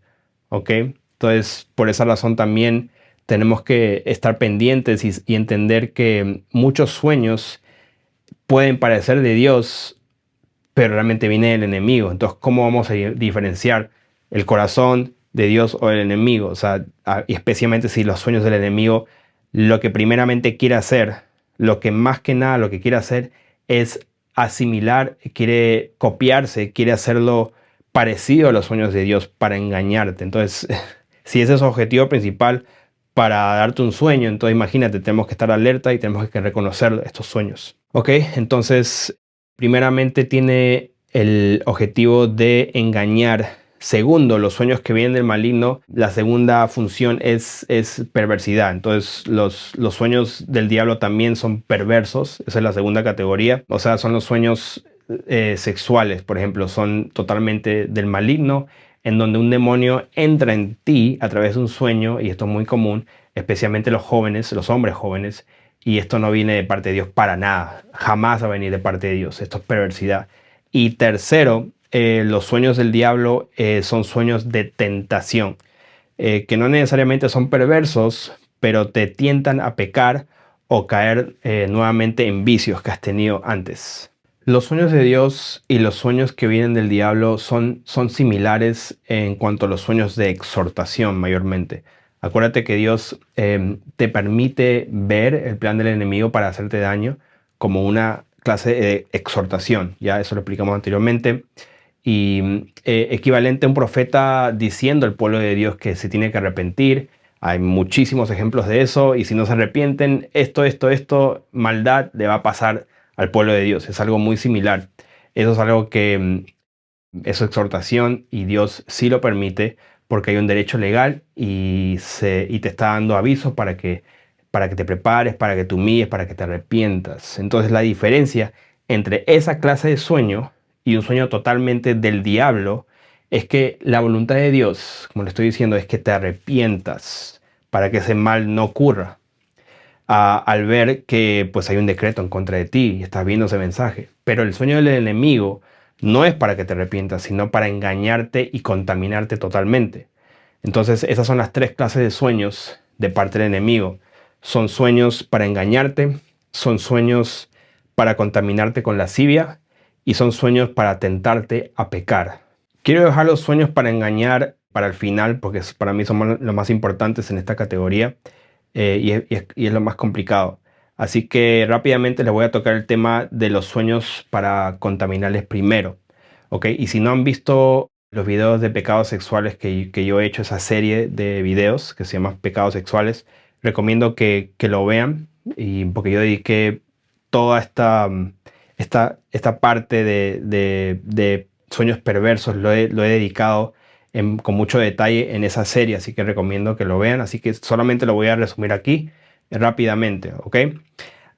¿Ok? Entonces por esa razón también tenemos que estar pendientes y entender que muchos sueños pueden parecer de Dios, pero realmente viene del enemigo. Entonces, ¿cómo vamos a diferenciar el corazón de Dios o del enemigo? O sea, y especialmente si los sueños del enemigo, lo que primeramente quiere hacer, lo que más que nada lo que quiere hacer es asimilar, quiere copiarse, quiere hacerlo parecido a los sueños de Dios para engañarte. Entonces, si ese es su objetivo principal para darte un sueño, entonces imagínate, tenemos que estar alerta y tenemos que reconocer estos sueños. Ok, entonces primeramente tiene el objetivo de engañar. Segundo, los sueños que vienen del maligno, la segunda función es perversidad. Entonces los sueños del diablo también son perversos, esa es la segunda categoría. O sea, son los sueños sexuales, por ejemplo, son totalmente del maligno, en donde un demonio entra en ti a través de un sueño, y esto es muy común, especialmente los jóvenes, los hombres jóvenes, y esto no viene de parte de Dios para nada, jamás va a venir de parte de Dios, esto es perversidad. Y tercero, los sueños del diablo son sueños de tentación, que no necesariamente son perversos, pero te tientan a pecar o caer nuevamente en vicios que has tenido antes. Los sueños de Dios y los sueños que vienen del diablo son similares en cuanto a los sueños de exhortación mayormente. Acuérdate que Dios te permite ver el plan del enemigo para hacerte daño como una clase de exhortación. Ya eso lo explicamos anteriormente. Y equivalente a un profeta diciendo al pueblo de Dios que se tiene que arrepentir. Hay muchísimos ejemplos de eso. Y si no se arrepienten, esto, maldad le va a pasar al pueblo de Dios. Es algo muy similar. Eso es algo que es exhortación y Dios sí lo permite porque hay un derecho legal y te está dando avisos para que te prepares, para que te humilles, para que te arrepientas. Entonces la diferencia entre esa clase de sueño y un sueño totalmente del diablo es que la voluntad de Dios, como le estoy diciendo, es que te arrepientas para que ese mal no ocurra. Al ver que pues hay un decreto en contra de ti y estás viendo ese mensaje. Pero el sueño del enemigo no es para que te arrepientas, sino para engañarte y contaminarte totalmente. Entonces esas son las tres clases de sueños de parte del enemigo. Son sueños para engañarte, son sueños para contaminarte con lascivia y son sueños para tentarte a pecar. Quiero dejar los sueños para engañar para el final porque para mí son los más importantes en esta categoría y es lo más complicado. Así que rápidamente les voy a tocar el tema de los sueños para contaminarles primero. ¿Ok? Y si no han visto los videos de pecados sexuales que yo he hecho, esa serie de videos que se llama Pecados Sexuales, recomiendo que lo vean porque yo dediqué toda esta parte de sueños perversos, lo he dedicado con mucho detalle en esa serie, así que recomiendo que lo vean. Así que solamente lo voy a resumir aquí rápidamente, ¿ok?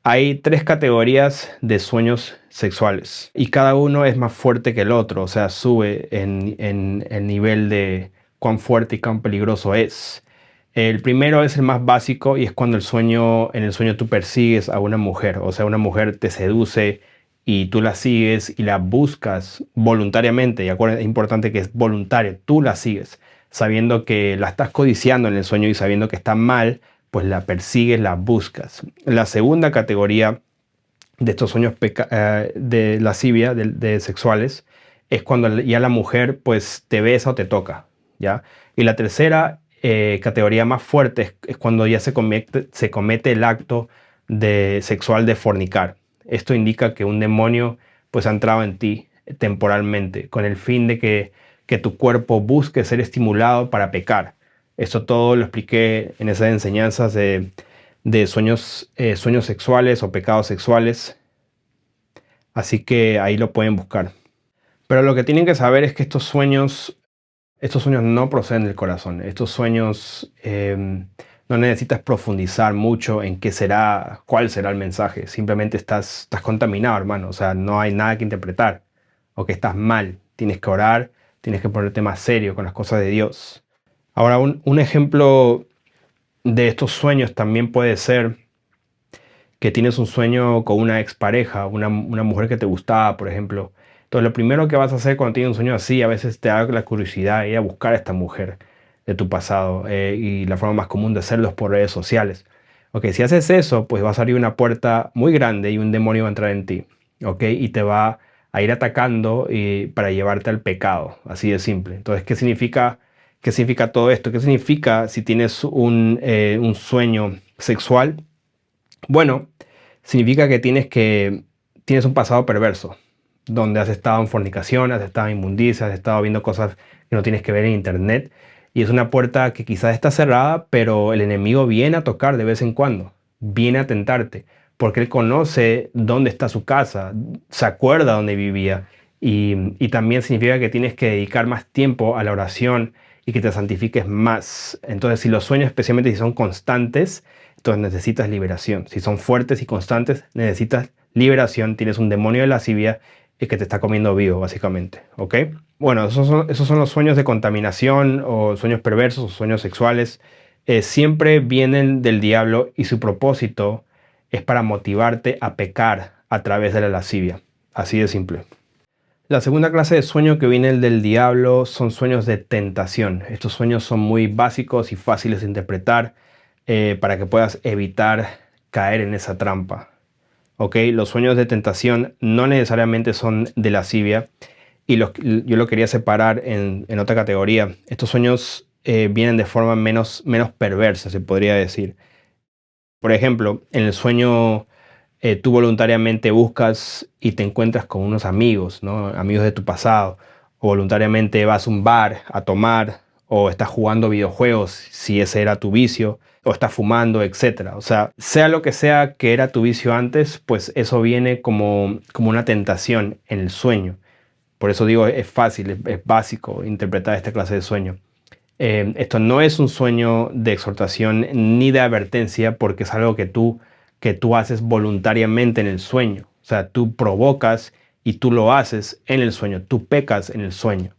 Hay tres categorías de sueños sexuales y cada uno es más fuerte que el otro, o sea, sube en el nivel de cuán fuerte y cuán peligroso es. El primero es el más básico y es cuando en el sueño tú persigues a una mujer, o sea, una mujer te seduce y tú la sigues y la buscas voluntariamente, y acuérdate, es importante que es voluntario, tú la sigues, sabiendo que la estás codiciando en el sueño y sabiendo que está mal, pues la persigues, la buscas. La segunda categoría de estos sueños de lascivia, de sexuales, es cuando ya la mujer pues te besa o te toca, ¿ya? Y la tercera categoría más fuerte es cuando ya se comete el acto sexual de fornicar. Esto indica que un demonio pues ha entrado en ti temporalmente con el fin de que tu cuerpo busque ser estimulado para pecar. Esto todo lo expliqué en esas enseñanzas de sueños sexuales o pecados sexuales. Así que ahí lo pueden buscar. Pero lo que tienen que saber es que estos sueños no proceden del corazón. Estos sueños no necesitas profundizar mucho en cuál será el mensaje. Simplemente estás contaminado, hermano. O sea, no hay nada que interpretar. O que estás mal. Tienes que orar, tienes que ponerte más serio con las cosas de Dios. Ahora, un ejemplo de estos sueños también puede ser que tienes un sueño con una expareja, una mujer que te gustaba, por ejemplo. Entonces, lo primero que vas a hacer cuando tienes un sueño así, a veces te da la curiosidad de ir a buscar a esta mujer de tu pasado. Y la forma más común de hacerlo es por redes sociales. Ok, si haces eso, pues vas a abrir una puerta muy grande y un demonio va a entrar en ti. Ok, y te va a ir atacando para llevarte al pecado. Así de simple. Entonces, ¿qué significa todo esto? ¿Qué significa si tienes un sueño sexual? Bueno, significa que tienes un pasado perverso, donde has estado en fornicación, has estado en inmundicia, has estado viendo cosas que no tienes que ver en internet. Y es una puerta que quizás está cerrada, pero el enemigo viene a tocar de vez en cuando, viene a tentarte, porque él conoce dónde está su casa, se acuerda dónde vivía. Y también significa que tienes que dedicar más tiempo a la oración y que te santifiques más. Entonces, si los sueños, especialmente si son constantes, entonces necesitas liberación. Si son fuertes y constantes, necesitas liberación. Tienes un demonio de lascivia que te está comiendo vivo, básicamente. ¿Ok? Bueno, esos son los sueños de contaminación o sueños perversos o sueños sexuales. Siempre vienen del diablo y su propósito es para motivarte a pecar a través de la lascivia. Así de simple. La segunda clase de sueño que viene del diablo son sueños de tentación. Estos sueños son muy básicos y fáciles de interpretar para que puedas evitar caer en esa trampa. ¿Ok? Los sueños de tentación no necesariamente son de lascivia y yo lo quería separar en otra categoría. Estos sueños vienen de forma menos perversa, se podría decir. Por ejemplo, en el sueño tú voluntariamente buscas y te encuentras con unos amigos, ¿no? Amigos de tu pasado. O voluntariamente vas a un bar a tomar, o estás jugando videojuegos, si ese era tu vicio, o estás fumando, etc. O sea lo que sea que era tu vicio antes, pues eso viene como una tentación en el sueño. Por eso digo, es fácil, es básico interpretar esta clase de sueño. Esto no es un sueño de exhortación ni de advertencia, porque es algo que tú haces voluntariamente en el sueño. O sea, tú provocas y tú lo haces en el sueño. Tú pecas en el sueño,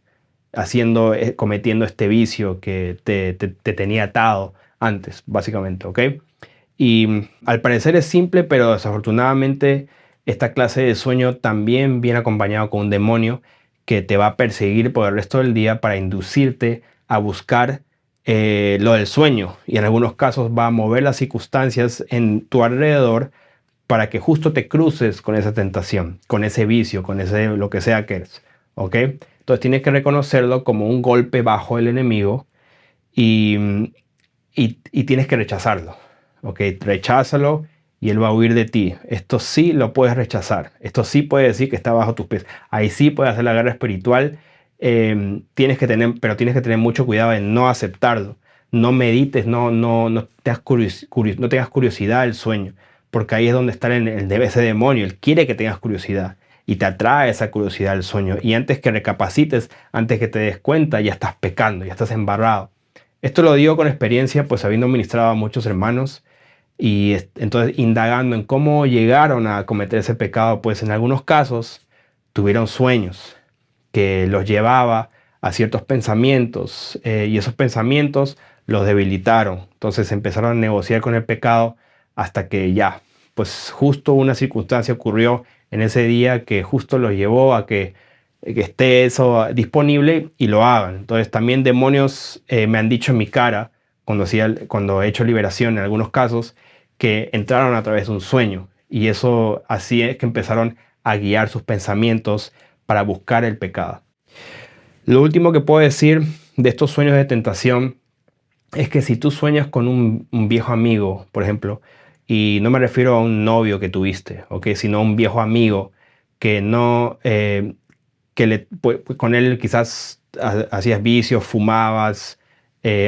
cometiendo este vicio que te tenía atado antes, básicamente, ¿ok? Y al parecer es simple, pero desafortunadamente esta clase de sueño también viene acompañado con un demonio que te va a perseguir por el resto del día para inducirte a buscar lo del sueño, y en algunos casos va a mover las circunstancias en tu alrededor para que justo te cruces con esa tentación, con ese vicio, con ese lo que sea que eres, ¿ok? Entonces tienes que reconocerlo como un golpe bajo del enemigo y tienes que rechazarlo, ¿ok? Recházalo y él va a huir de ti. Esto sí lo puedes rechazar, esto sí puede decir que está bajo tus pies, ahí sí puedes hacer la guerra espiritual. Tienes que tener mucho cuidado en no aceptarlo. No medites, no tengas curiosidad del sueño, porque ahí es donde está ese demonio. Él quiere que tengas curiosidad y te atrae esa curiosidad del sueño. Y antes que recapacites, antes que te des cuenta, ya estás pecando, ya estás embarrado. Esto lo digo con experiencia, pues habiendo ministrado a muchos hermanos y entonces indagando en cómo llegaron a cometer ese pecado, pues en algunos casos tuvieron sueños que los llevaba a ciertos pensamientos y esos pensamientos los debilitaron. Entonces empezaron a negociar con el pecado hasta que ya, pues justo una circunstancia ocurrió en ese día que justo los llevó a que esté eso disponible y lo hagan. Entonces también demonios me han dicho en mi cara, cuando he hecho liberación en algunos casos, que entraron a través de un sueño, y eso así es que empezaron a guiar sus pensamientos para buscar el pecado. Lo último que puedo decir de estos sueños de tentación es que si tú sueñas con un viejo amigo, por ejemplo, y no me refiero a un novio que tuviste, ¿okay? Sino a un viejo amigo que con él quizás hacías vicios, fumabas,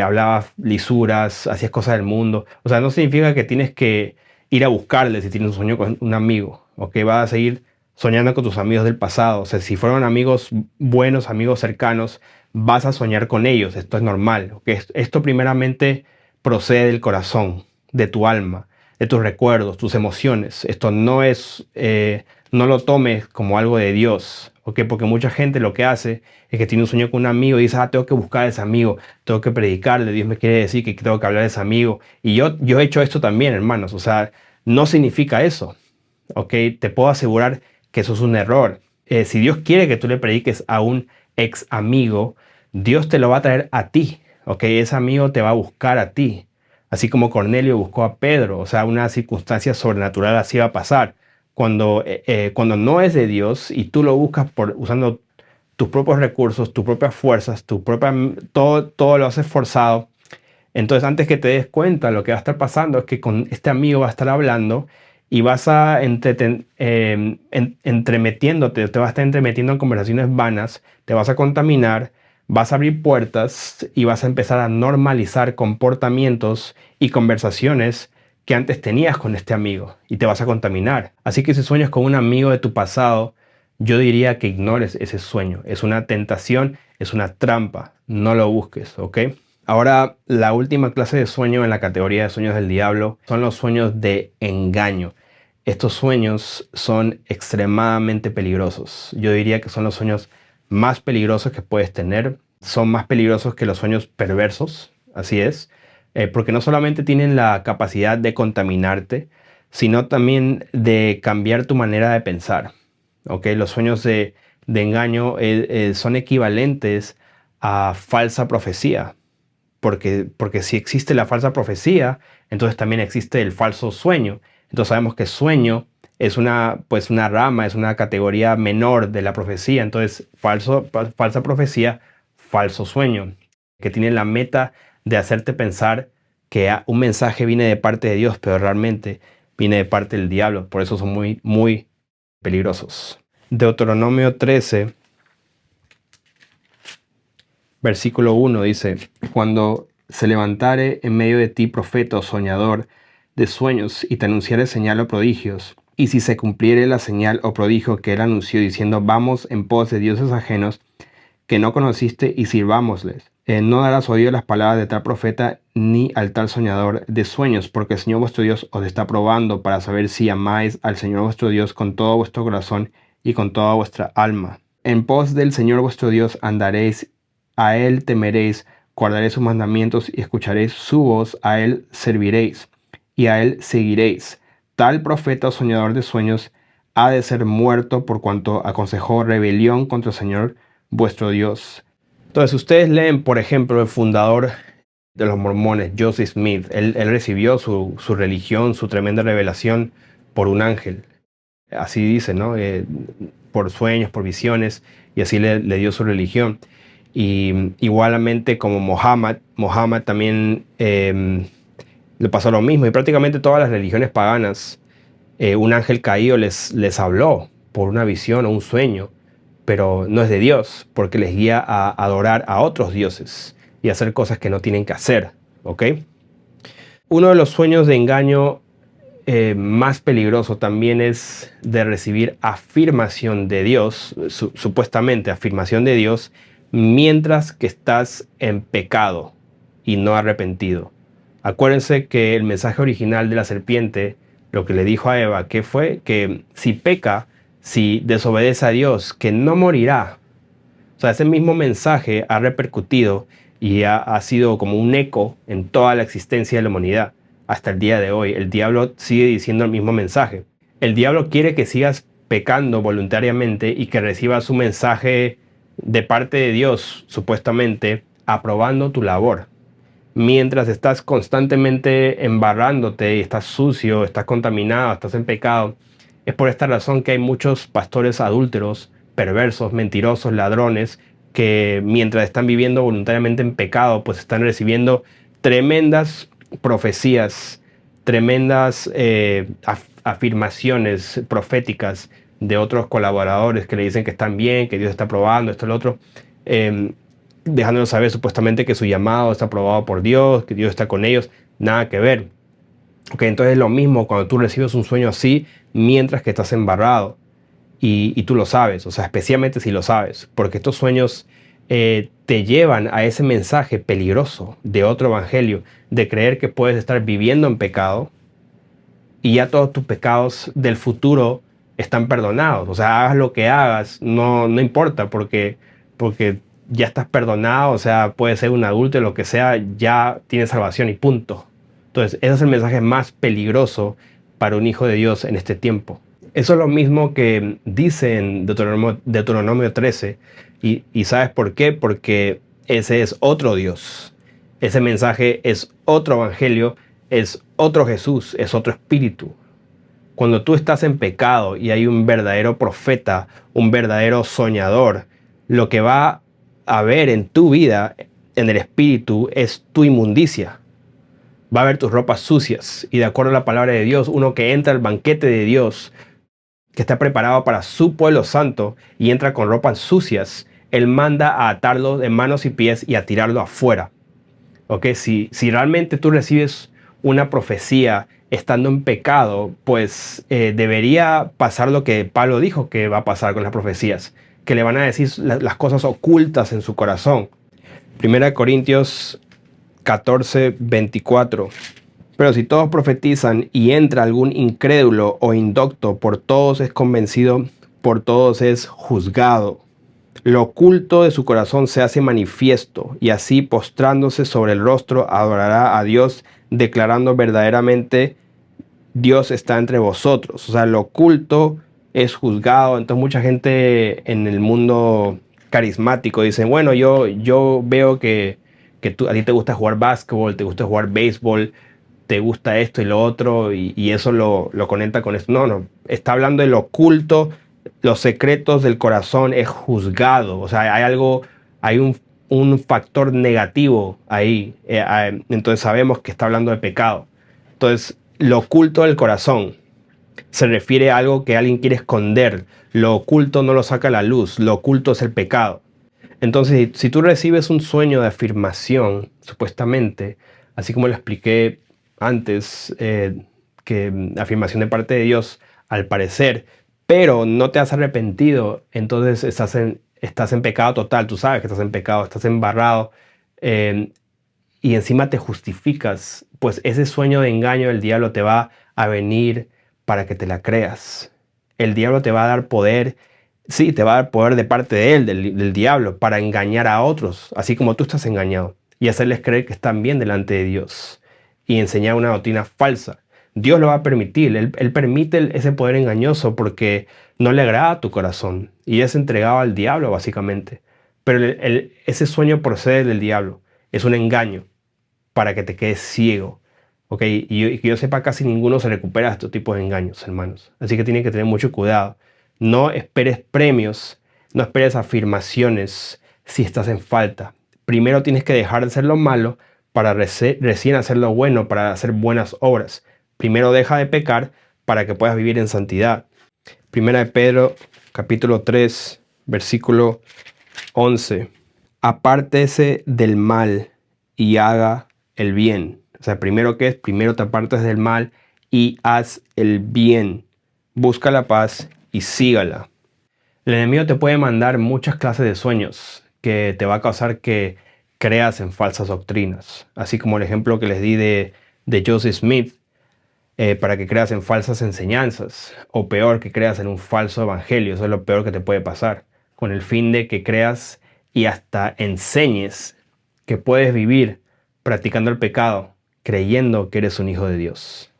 hablabas lisuras, hacías cosas del mundo. O sea, no significa que tienes que ir a buscarle si tienes un sueño con un amigo, ¿ok? Vas a seguir soñando con tus amigos del pasado. O sea, si fueron amigos buenos, amigos cercanos, vas a soñar con ellos. Esto es normal, ¿okay? Esto primeramente procede del corazón, de tu alma, de tus recuerdos, tus emociones. Esto no lo tomes como algo de Dios, ¿okay? Porque mucha gente lo que hace es que tiene un sueño con un amigo y dice, tengo que buscar a ese amigo, tengo que predicarle, Dios me quiere decir que tengo que hablar de ese amigo. Y yo he hecho esto también, hermanos. O sea, no significa eso, ¿ok? Te puedo asegurar que eso es un error. Si Dios quiere que tú le prediques a un ex amigo, Dios te lo va a traer a ti, ¿ok? Ese amigo te va a buscar a ti, así como Cornelio buscó a Pedro. O sea, una circunstancia sobrenatural así va a pasar. Cuando no es de Dios y tú lo buscas usando tus propios recursos, tus propias fuerzas, todo lo haces forzado, entonces antes que te des cuenta, lo que va a estar pasando es que con este amigo va a estar hablando y vas a entremetiéndote, te vas a estar entremetiendo en conversaciones vanas, te vas a contaminar, vas a abrir puertas y vas a empezar a normalizar comportamientos y conversaciones que antes tenías con este amigo, y te vas a contaminar. Así que si sueñas con un amigo de tu pasado, yo diría que ignores ese sueño. Es una tentación, es una trampa. No lo busques, ¿ok? Ahora, la última clase de sueño en la categoría de sueños del diablo son los sueños de engaño. Estos sueños son extremadamente peligrosos. Yo diría que son los sueños más peligrosos que puedes tener. Son más peligrosos que los sueños perversos, así es. Porque no solamente tienen la capacidad de contaminarte, sino también de cambiar tu manera de pensar, ¿okay? Los sueños de engaño son equivalentes a falsa profecía, porque si existe la falsa profecía, entonces también existe el falso sueño. Entonces sabemos que sueño es una rama, es una categoría menor de la profecía. Entonces falsa profecía, falso sueño. que tienen la meta de hacerte pensar que un mensaje viene de parte de Dios, pero realmente viene de parte del diablo. Por eso son muy, muy peligrosos. Deuteronomio 13, versículo 1 dice: cuando se levantare en medio de ti profeta o soñador de sueños y te anunciare señal o prodigios, y si se cumpliere la señal o prodigio que él anunció diciendo: vamos en pos de dioses ajenos que no conociste y sirvámosles, no darás oído a las palabras de tal profeta ni al tal soñador de sueños, porque el Señor vuestro Dios os está probando para saber si amáis al Señor vuestro Dios con todo vuestro corazón y con toda vuestra alma. En pos del Señor vuestro Dios andaréis, a él temeréis, guardaréis sus mandamientos y escucharéis su voz, a él serviréis y a él seguiréis. Tal profeta o soñador de sueños ha de ser muerto por cuanto aconsejó rebelión contra el Señor vuestro Dios. Entonces, ustedes leen, por ejemplo, el fundador de los mormones, Joseph Smith. Él recibió su religión, su tremenda revelación por un ángel. Así dice, ¿no? Por sueños, por visiones, y así le dio su religión. Y igualmente como Mohammed también le pasó lo mismo. Y prácticamente todas las religiones paganas, un ángel caído les habló por una visión o un sueño, pero no es de Dios, porque les guía a adorar a otros dioses y hacer cosas que no tienen que hacer, ¿ok? Uno de los sueños de engaño más peligroso también es de recibir afirmación de Dios, supuestamente afirmación de Dios, mientras que estás en pecado y no arrepentido. Acuérdense que el mensaje original de la serpiente, lo que le dijo a Eva, que fue que si peca, si desobedece a Dios, que no morirá. O sea, ese mismo mensaje ha repercutido y ha sido como un eco en toda la existencia de la humanidad. Hasta el día de hoy, el diablo sigue diciendo el mismo mensaje. El diablo quiere que sigas pecando voluntariamente y que recibas un mensaje de parte de Dios, supuestamente, aprobando tu labor. Mientras estás constantemente embarrándote y estás sucio, estás contaminado, estás en pecado. Es por esta razón que hay muchos pastores adúlteros, perversos, mentirosos, ladrones, que mientras están viviendo voluntariamente en pecado, pues están recibiendo tremendas profecías, tremendas afirmaciones proféticas de otros colaboradores que le dicen que están bien, que Dios está probando, esto y lo otro, dejándolos saber supuestamente que su llamado está aprobado por Dios, que Dios está con ellos. Nada que ver. Okay, entonces es lo mismo cuando tú recibes un sueño así mientras que estás embarrado y tú lo sabes, o sea, especialmente si lo sabes, porque estos sueños te llevan a ese mensaje peligroso de otro evangelio, de creer que puedes estar viviendo en pecado y ya todos tus pecados del futuro están perdonados. O sea, hagas lo que hagas, no importa, porque ya estás perdonado, o sea, puedes ser un adulto, lo que sea, ya tienes salvación y punto. Entonces, ese es el mensaje más peligroso para un hijo de Dios en este tiempo. Eso es lo mismo que dice en Deuteronomio 13. ¿Y sabes por qué? Porque ese es otro Dios. Ese mensaje es otro evangelio, es otro Jesús, es otro espíritu. Cuando tú estás en pecado y hay un verdadero profeta, un verdadero soñador, lo que va a ver en tu vida, en el espíritu, es tu inmundicia. Va a ver tus ropas sucias. Y de acuerdo a la palabra de Dios, uno que entra al banquete de Dios, que está preparado para su pueblo santo y entra con ropas sucias, Él manda a atarlo de manos y pies y a tirarlo afuera. ¿Okay? Si realmente tú recibes una profecía estando en pecado, pues debería pasar lo que Pablo dijo que va a pasar con las profecías, que le van a decir las cosas ocultas en su corazón. 1 Corintios 14, 24. Pero si todos profetizan y entra algún incrédulo o indocto, por todos es convencido, por todos es juzgado. Lo oculto de su corazón se hace manifiesto, y así postrándose sobre el rostro adorará a Dios, declarando verdaderamente: Dios está entre vosotros. O sea, lo oculto es juzgado. Entonces mucha gente en el mundo carismático dice: bueno, yo veo que a ti te gusta jugar básquetbol, te gusta jugar béisbol, te gusta esto y lo otro, y eso lo conecta con esto. No, está hablando de lo oculto, los secretos del corazón es juzgado. O sea, hay un factor negativo ahí. Entonces sabemos que está hablando de pecado. Entonces, lo oculto del corazón se refiere a algo que alguien quiere esconder. Lo oculto no lo saca a la luz. Lo oculto es el pecado. Entonces, si tú recibes un sueño de afirmación, supuestamente, así como lo expliqué antes, que afirmación de parte de Dios, al parecer, pero no te has arrepentido, entonces estás en pecado total. Tú sabes que estás en pecado, estás embarrado, y encima te justificas, pues ese sueño de engaño del diablo te va a venir para que te la creas. El diablo te va a dar poder. Sí, te va a dar poder de parte de él, del diablo, para engañar a otros, así como tú estás engañado, y hacerles creer que están bien delante de Dios y enseñar una doctrina falsa. Dios lo va a permitir, Él permite ese poder engañoso porque no le agrada a tu corazón y es entregado al diablo básicamente. Pero ese sueño procede del diablo, es un engaño para que te quedes ciego. ¿Ok? Y que yo sepa, casi ninguno se recupera de estos tipos de engaños, hermanos. Así que tienen que tener mucho cuidado. No esperes premios, no esperes afirmaciones si estás en falta. Primero tienes que dejar de hacer lo malo para recién hacer lo bueno, para hacer buenas obras. Primero deja de pecar para que puedas vivir en santidad. Primera de Pedro, capítulo 3, versículo 11. Apártese del mal y haga el bien. O sea, primero que es, primero te apartes del mal y haz el bien. Busca la paz y sígala. El enemigo te puede mandar muchas clases de sueños que te va a causar que creas en falsas doctrinas. Así como el ejemplo que les di de Joseph Smith, para que creas en falsas enseñanzas. O peor, que creas en un falso evangelio. Eso es lo peor que te puede pasar. Con el fin de que creas y hasta enseñes que puedes vivir practicando el pecado, creyendo que eres un hijo de Dios.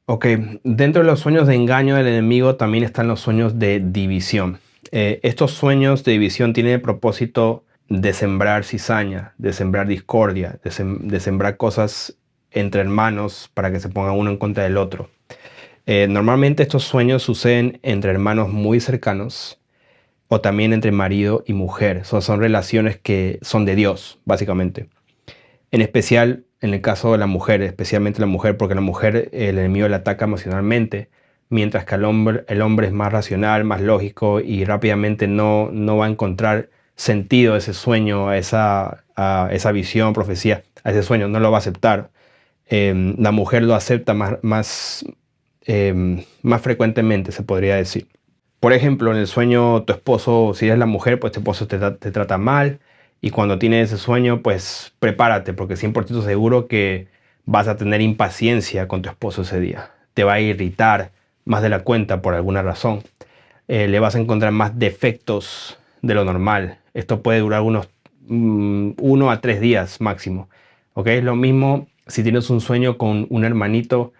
Ok, dentro de los sueños de engaño del enemigo también están los sueños de división. Estos sueños de división tienen el propósito de sembrar cizaña, de sembrar discordia, de sembrar cosas entre hermanos para que se pongan uno en contra del otro. Normalmente estos sueños suceden entre hermanos muy cercanos o también entre marido y mujer. Son relaciones que son de Dios, básicamente. En especial en el caso de la mujer, especialmente la mujer, porque la mujer, el enemigo la ataca emocionalmente, mientras que el hombre es más racional, más lógico y rápidamente no va a encontrar sentido a ese sueño, a esa visión, profecía, a ese sueño, no lo va a aceptar. La mujer lo acepta más frecuentemente, se podría decir. Por ejemplo, en el sueño, tu esposo, si eres la mujer, pues tu esposo te trata mal. Y cuando tienes ese sueño, pues prepárate, porque 100% seguro que vas a tener impaciencia con tu esposo ese día. Te va a irritar más de la cuenta por alguna razón. Le vas a encontrar más defectos de lo normal. Esto puede durar unos 1 a 3 días máximo. ¿Ok? Es lo mismo si tienes un sueño con un hermanito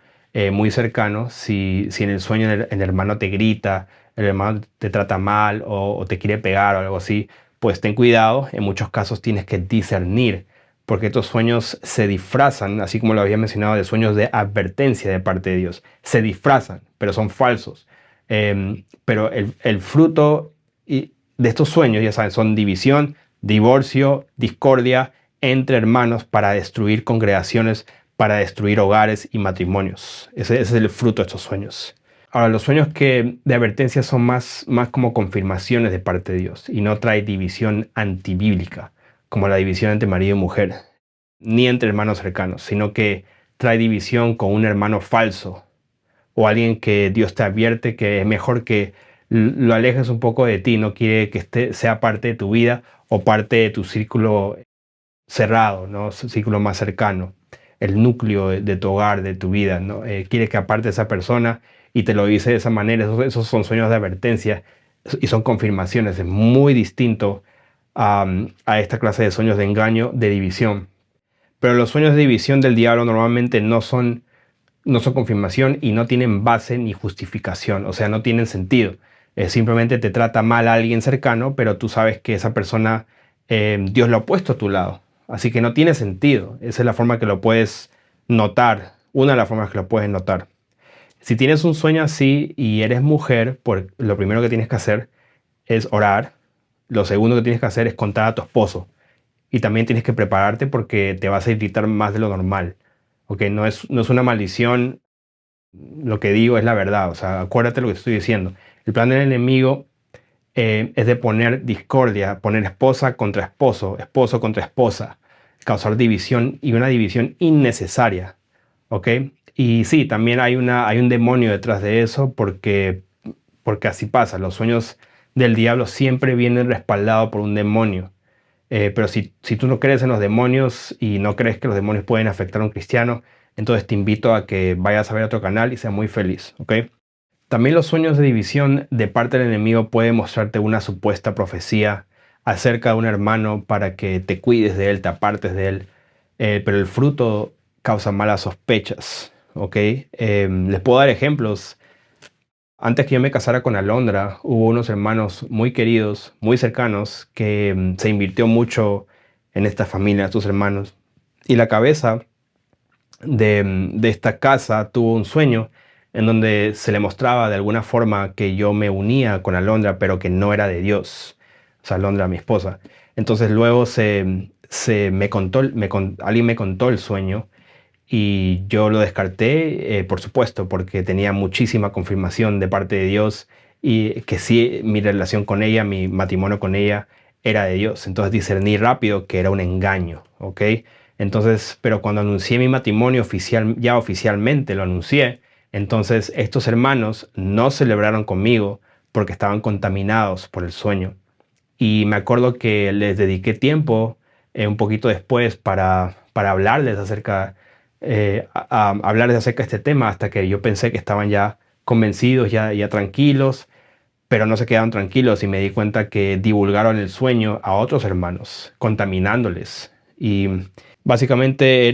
muy cercano. Si en el sueño el hermano te grita, el hermano te trata mal o te quiere pegar o algo así, pues ten cuidado. En muchos casos tienes que discernir, porque estos sueños se disfrazan, así como lo había mencionado, de sueños de advertencia de parte de Dios. Se disfrazan, pero son falsos. Pero el fruto de estos sueños, ya saben, son división, divorcio, discordia entre hermanos para destruir congregaciones, para destruir hogares y matrimonios. Ese es el fruto de estos sueños. Ahora, los sueños de advertencia son más como confirmaciones de parte de Dios y no trae división antibíblica, como la división entre marido y mujer, ni entre hermanos cercanos, sino que trae división con un hermano falso o alguien que Dios te advierte que es mejor que lo alejes un poco de ti, no quiere que sea parte de tu vida o parte de tu círculo cerrado, ¿no? Círculo más cercano, el núcleo de tu hogar, de tu vida, ¿no? Quiere que aparte de esa persona y te lo dice de esa manera. Esos son sueños de advertencia y son confirmaciones. Es muy distinto a esta clase de sueños de engaño, de división. Pero los sueños de división del diablo normalmente no son confirmación y no tienen base ni justificación. O sea, no tienen sentido. Simplemente te trata mal a alguien cercano, pero tú sabes que esa persona, Dios lo ha puesto a tu lado. Así que no tiene sentido. Esa es la forma que lo puedes notar. Una de las formas que lo puedes notar. Si tienes un sueño así y eres mujer, lo primero que tienes que hacer es orar. Lo segundo que tienes que hacer es contar a tu esposo Y también tienes que prepararte porque te vas a irritar más de lo normal. ¿Ok? No es una maldición. Lo que digo es la verdad. O sea, acuérdate lo que te estoy diciendo. El plan del enemigo es de poner discordia, poner esposa contra esposo, esposo contra esposa, causar división y una división innecesaria. ¿Ok? Y sí, también hay un demonio detrás de eso porque así pasa. Los sueños del diablo siempre vienen respaldados por un demonio. Pero si tú no crees en los demonios y no crees que los demonios pueden afectar a un cristiano, entonces te invito a que vayas a ver otro canal y seas muy feliz, ¿ok? También los sueños de división de parte del enemigo pueden mostrarte una supuesta profecía acerca de un hermano para que te cuides de él, te apartes de él, pero el fruto causa malas sospechas, ¿ok? Les puedo dar ejemplos. Antes que yo me casara con Alondra, hubo unos hermanos muy queridos, muy cercanos, que se invirtió mucho en esta familia, estos hermanos. Y la cabeza de esta casa tuvo un sueño en donde se le mostraba de alguna forma que yo me unía con Alondra, pero que no era de Dios. O sea, Alondra, mi esposa. Entonces luego alguien me contó el sueño. Y yo lo descarté, por supuesto, porque tenía muchísima confirmación de parte de Dios y que sí, mi relación con ella, mi matrimonio con ella era de Dios. Entonces discerní rápido que era un engaño, ¿ok? Entonces, pero cuando anuncié mi matrimonio ya oficialmente lo anuncié, entonces estos hermanos no celebraron conmigo porque estaban contaminados por el sueño. Y me acuerdo que les dediqué tiempo un poquito después para hablarles acerca hablarles acerca de este tema hasta que yo pensé que estaban ya convencidos, ya tranquilos, pero no se quedaron tranquilos y me di cuenta que divulgaron el sueño a otros hermanos, contaminándoles. Y básicamente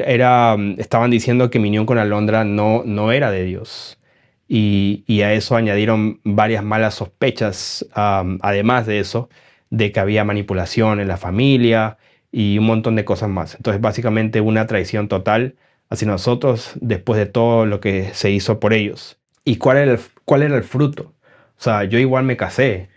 estaban diciendo que mi unión con Alondra no era de Dios. Y a eso añadieron varias malas sospechas, además de eso, de que había manipulación en la familia y un montón de cosas más. Entonces básicamente una traición total hacia nosotros después de todo lo que se hizo por ellos. ¿Y cuál era el fruto? O sea, yo igual me casé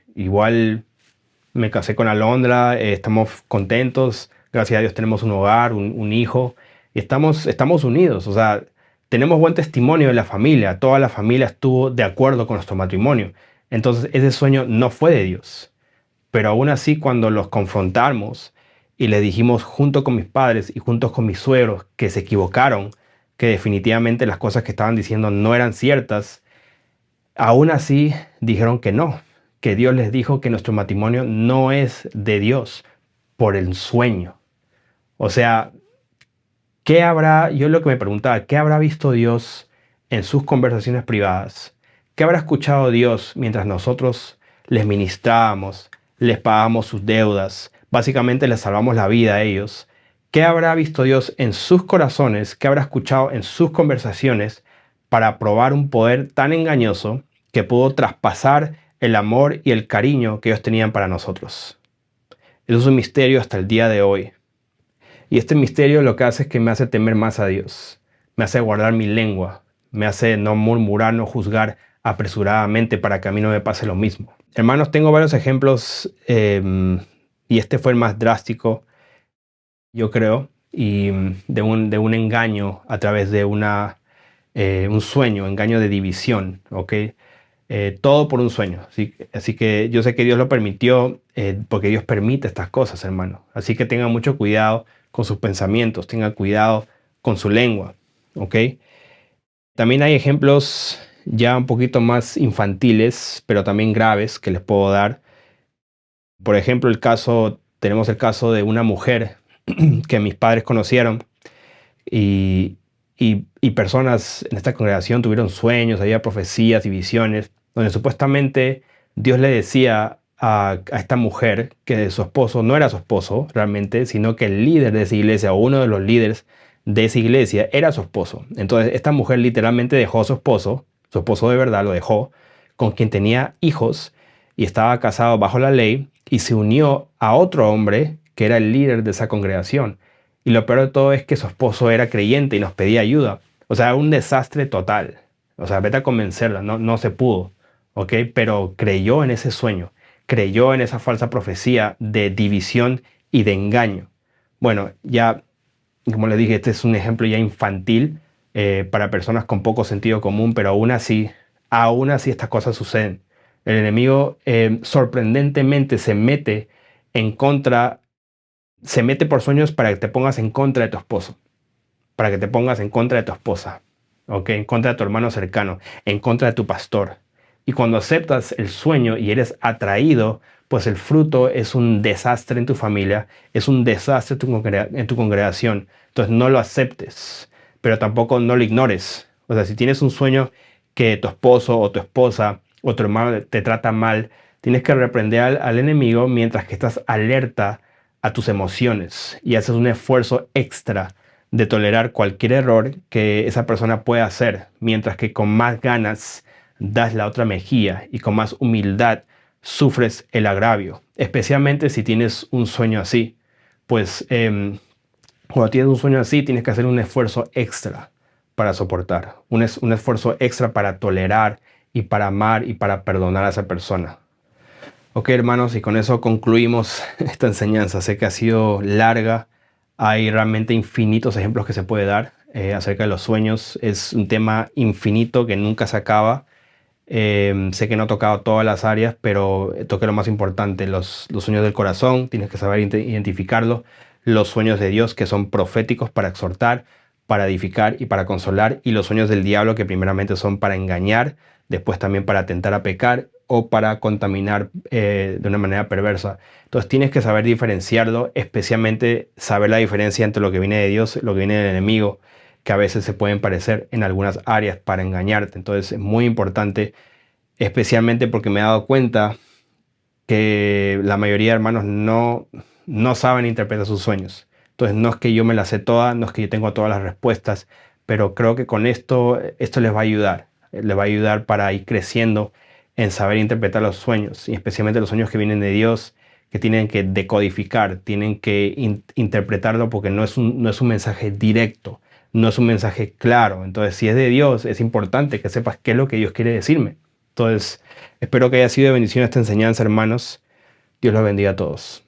con Alondra, estamos contentos, gracias a Dios tenemos un hogar, un hijo, y estamos unidos. O sea, tenemos buen testimonio de la familia, toda la familia estuvo de acuerdo con nuestro matrimonio. Entonces ese sueño no fue de Dios. Pero aún así, cuando los confrontamos y les dijimos junto con mis padres y juntos con mis suegros que se equivocaron, que definitivamente las cosas que estaban diciendo no eran ciertas, aún así dijeron que no, que Dios les dijo que nuestro matrimonio no es de Dios por el sueño. O sea, yo lo que me preguntaba, ¿qué habrá visto Dios en sus conversaciones privadas? ¿Qué habrá escuchado Dios mientras nosotros les ministrábamos, les pagábamos sus deudas, básicamente les salvamos la vida a ellos? ¿Qué habrá visto Dios en sus corazones? ¿Qué habrá escuchado en sus conversaciones para probar un poder tan engañoso que pudo traspasar el amor y el cariño que ellos tenían para nosotros? Eso es un misterio hasta el día de hoy. Y este misterio lo que hace es que me hace temer más a Dios. Me hace guardar mi lengua. Me hace no murmurar, no juzgar apresuradamente para que a mí no me pase lo mismo. Hermanos, tengo varios ejemplos y este fue el más drástico, yo creo, y de un engaño a través de un sueño, engaño de división, ¿ok? Todo por un sueño. Así que yo sé que Dios lo permitió porque Dios permite estas cosas, hermano. Así que tengan mucho cuidado con sus pensamientos, tengan cuidado con su lengua, ¿ok? También hay ejemplos ya un poquito más infantiles, pero también graves que les puedo dar. Por ejemplo, tenemos el caso de una mujer que mis padres conocieron y personas en esta congregación tuvieron sueños, había profecías y visiones, donde supuestamente Dios le decía a esta mujer que su esposo no era su esposo realmente, sino que el líder de esa iglesia o uno de los líderes de esa iglesia era su esposo. Entonces esta mujer literalmente dejó a su esposo de verdad lo dejó, con quien tenía hijos y estaba casado bajo la ley, y se unió a otro hombre que era el líder de esa congregación. Y lo peor de todo es que su esposo era creyente y nos pedía ayuda. O sea, un desastre total. O sea, vete a convencerla, no se pudo, ¿ok? Pero creyó en ese sueño, creyó en esa falsa profecía de división y de engaño. Bueno, ya, como les dije, este es un ejemplo ya infantil para personas con poco sentido común, pero aún así estas cosas suceden. El enemigo sorprendentemente se mete por sueños para que te pongas en contra de tu esposo, para que te pongas en contra de tu esposa, ¿ok? En contra de tu hermano cercano, en contra de tu pastor. Y cuando aceptas el sueño y eres atraído, pues el fruto es un desastre en tu familia, es un desastre en tu congregación. Entonces no lo aceptes, pero tampoco no lo ignores. O sea, si tienes un sueño que tu esposo o tu esposa o tu hermano te trata mal, tienes que reprender al enemigo mientras que estás alerta a tus emociones y haces un esfuerzo extra de tolerar cualquier error que esa persona pueda hacer, mientras que con más ganas das la otra mejilla y con más humildad sufres el agravio, especialmente si tienes un sueño así. Pues cuando tienes un sueño así, tienes que hacer un esfuerzo extra para soportar, un esfuerzo extra para tolerar y para amar y para perdonar a esa persona. Ok, hermanos, y con eso concluimos esta enseñanza. Sé que ha sido larga, hay realmente infinitos ejemplos que se puede dar acerca de los sueños. Es un tema infinito que nunca se acaba. Sé que no he tocado todas las áreas, pero toqué lo más importante. Los sueños del corazón, tienes que saber identificarlos. Los sueños de Dios, que son proféticos para exhortar, para edificar y para consolar. Y los sueños del diablo, que primeramente son para engañar, después también para tentar a pecar o para contaminar de una manera perversa. Entonces tienes que saber diferenciarlo, especialmente saber la diferencia entre lo que viene de Dios y lo que viene del enemigo, que a veces se pueden parecer en algunas áreas para engañarte. Entonces es muy importante, especialmente porque me he dado cuenta que la mayoría de hermanos no saben interpretar sus sueños. Entonces no es que yo me las sé todas, no es que yo tengo todas las respuestas, pero creo que con esto les va a ayudar. Les va a ayudar para ir creciendo en saber interpretar los sueños, y especialmente los sueños que vienen de Dios, que tienen que decodificar, tienen que interpretarlo, porque no es un mensaje directo, no es un mensaje claro. Entonces, si es de Dios, es importante que sepas qué es lo que Dios quiere decirme. Entonces, espero que haya sido de bendición esta enseñanza, hermanos. Dios los bendiga a todos.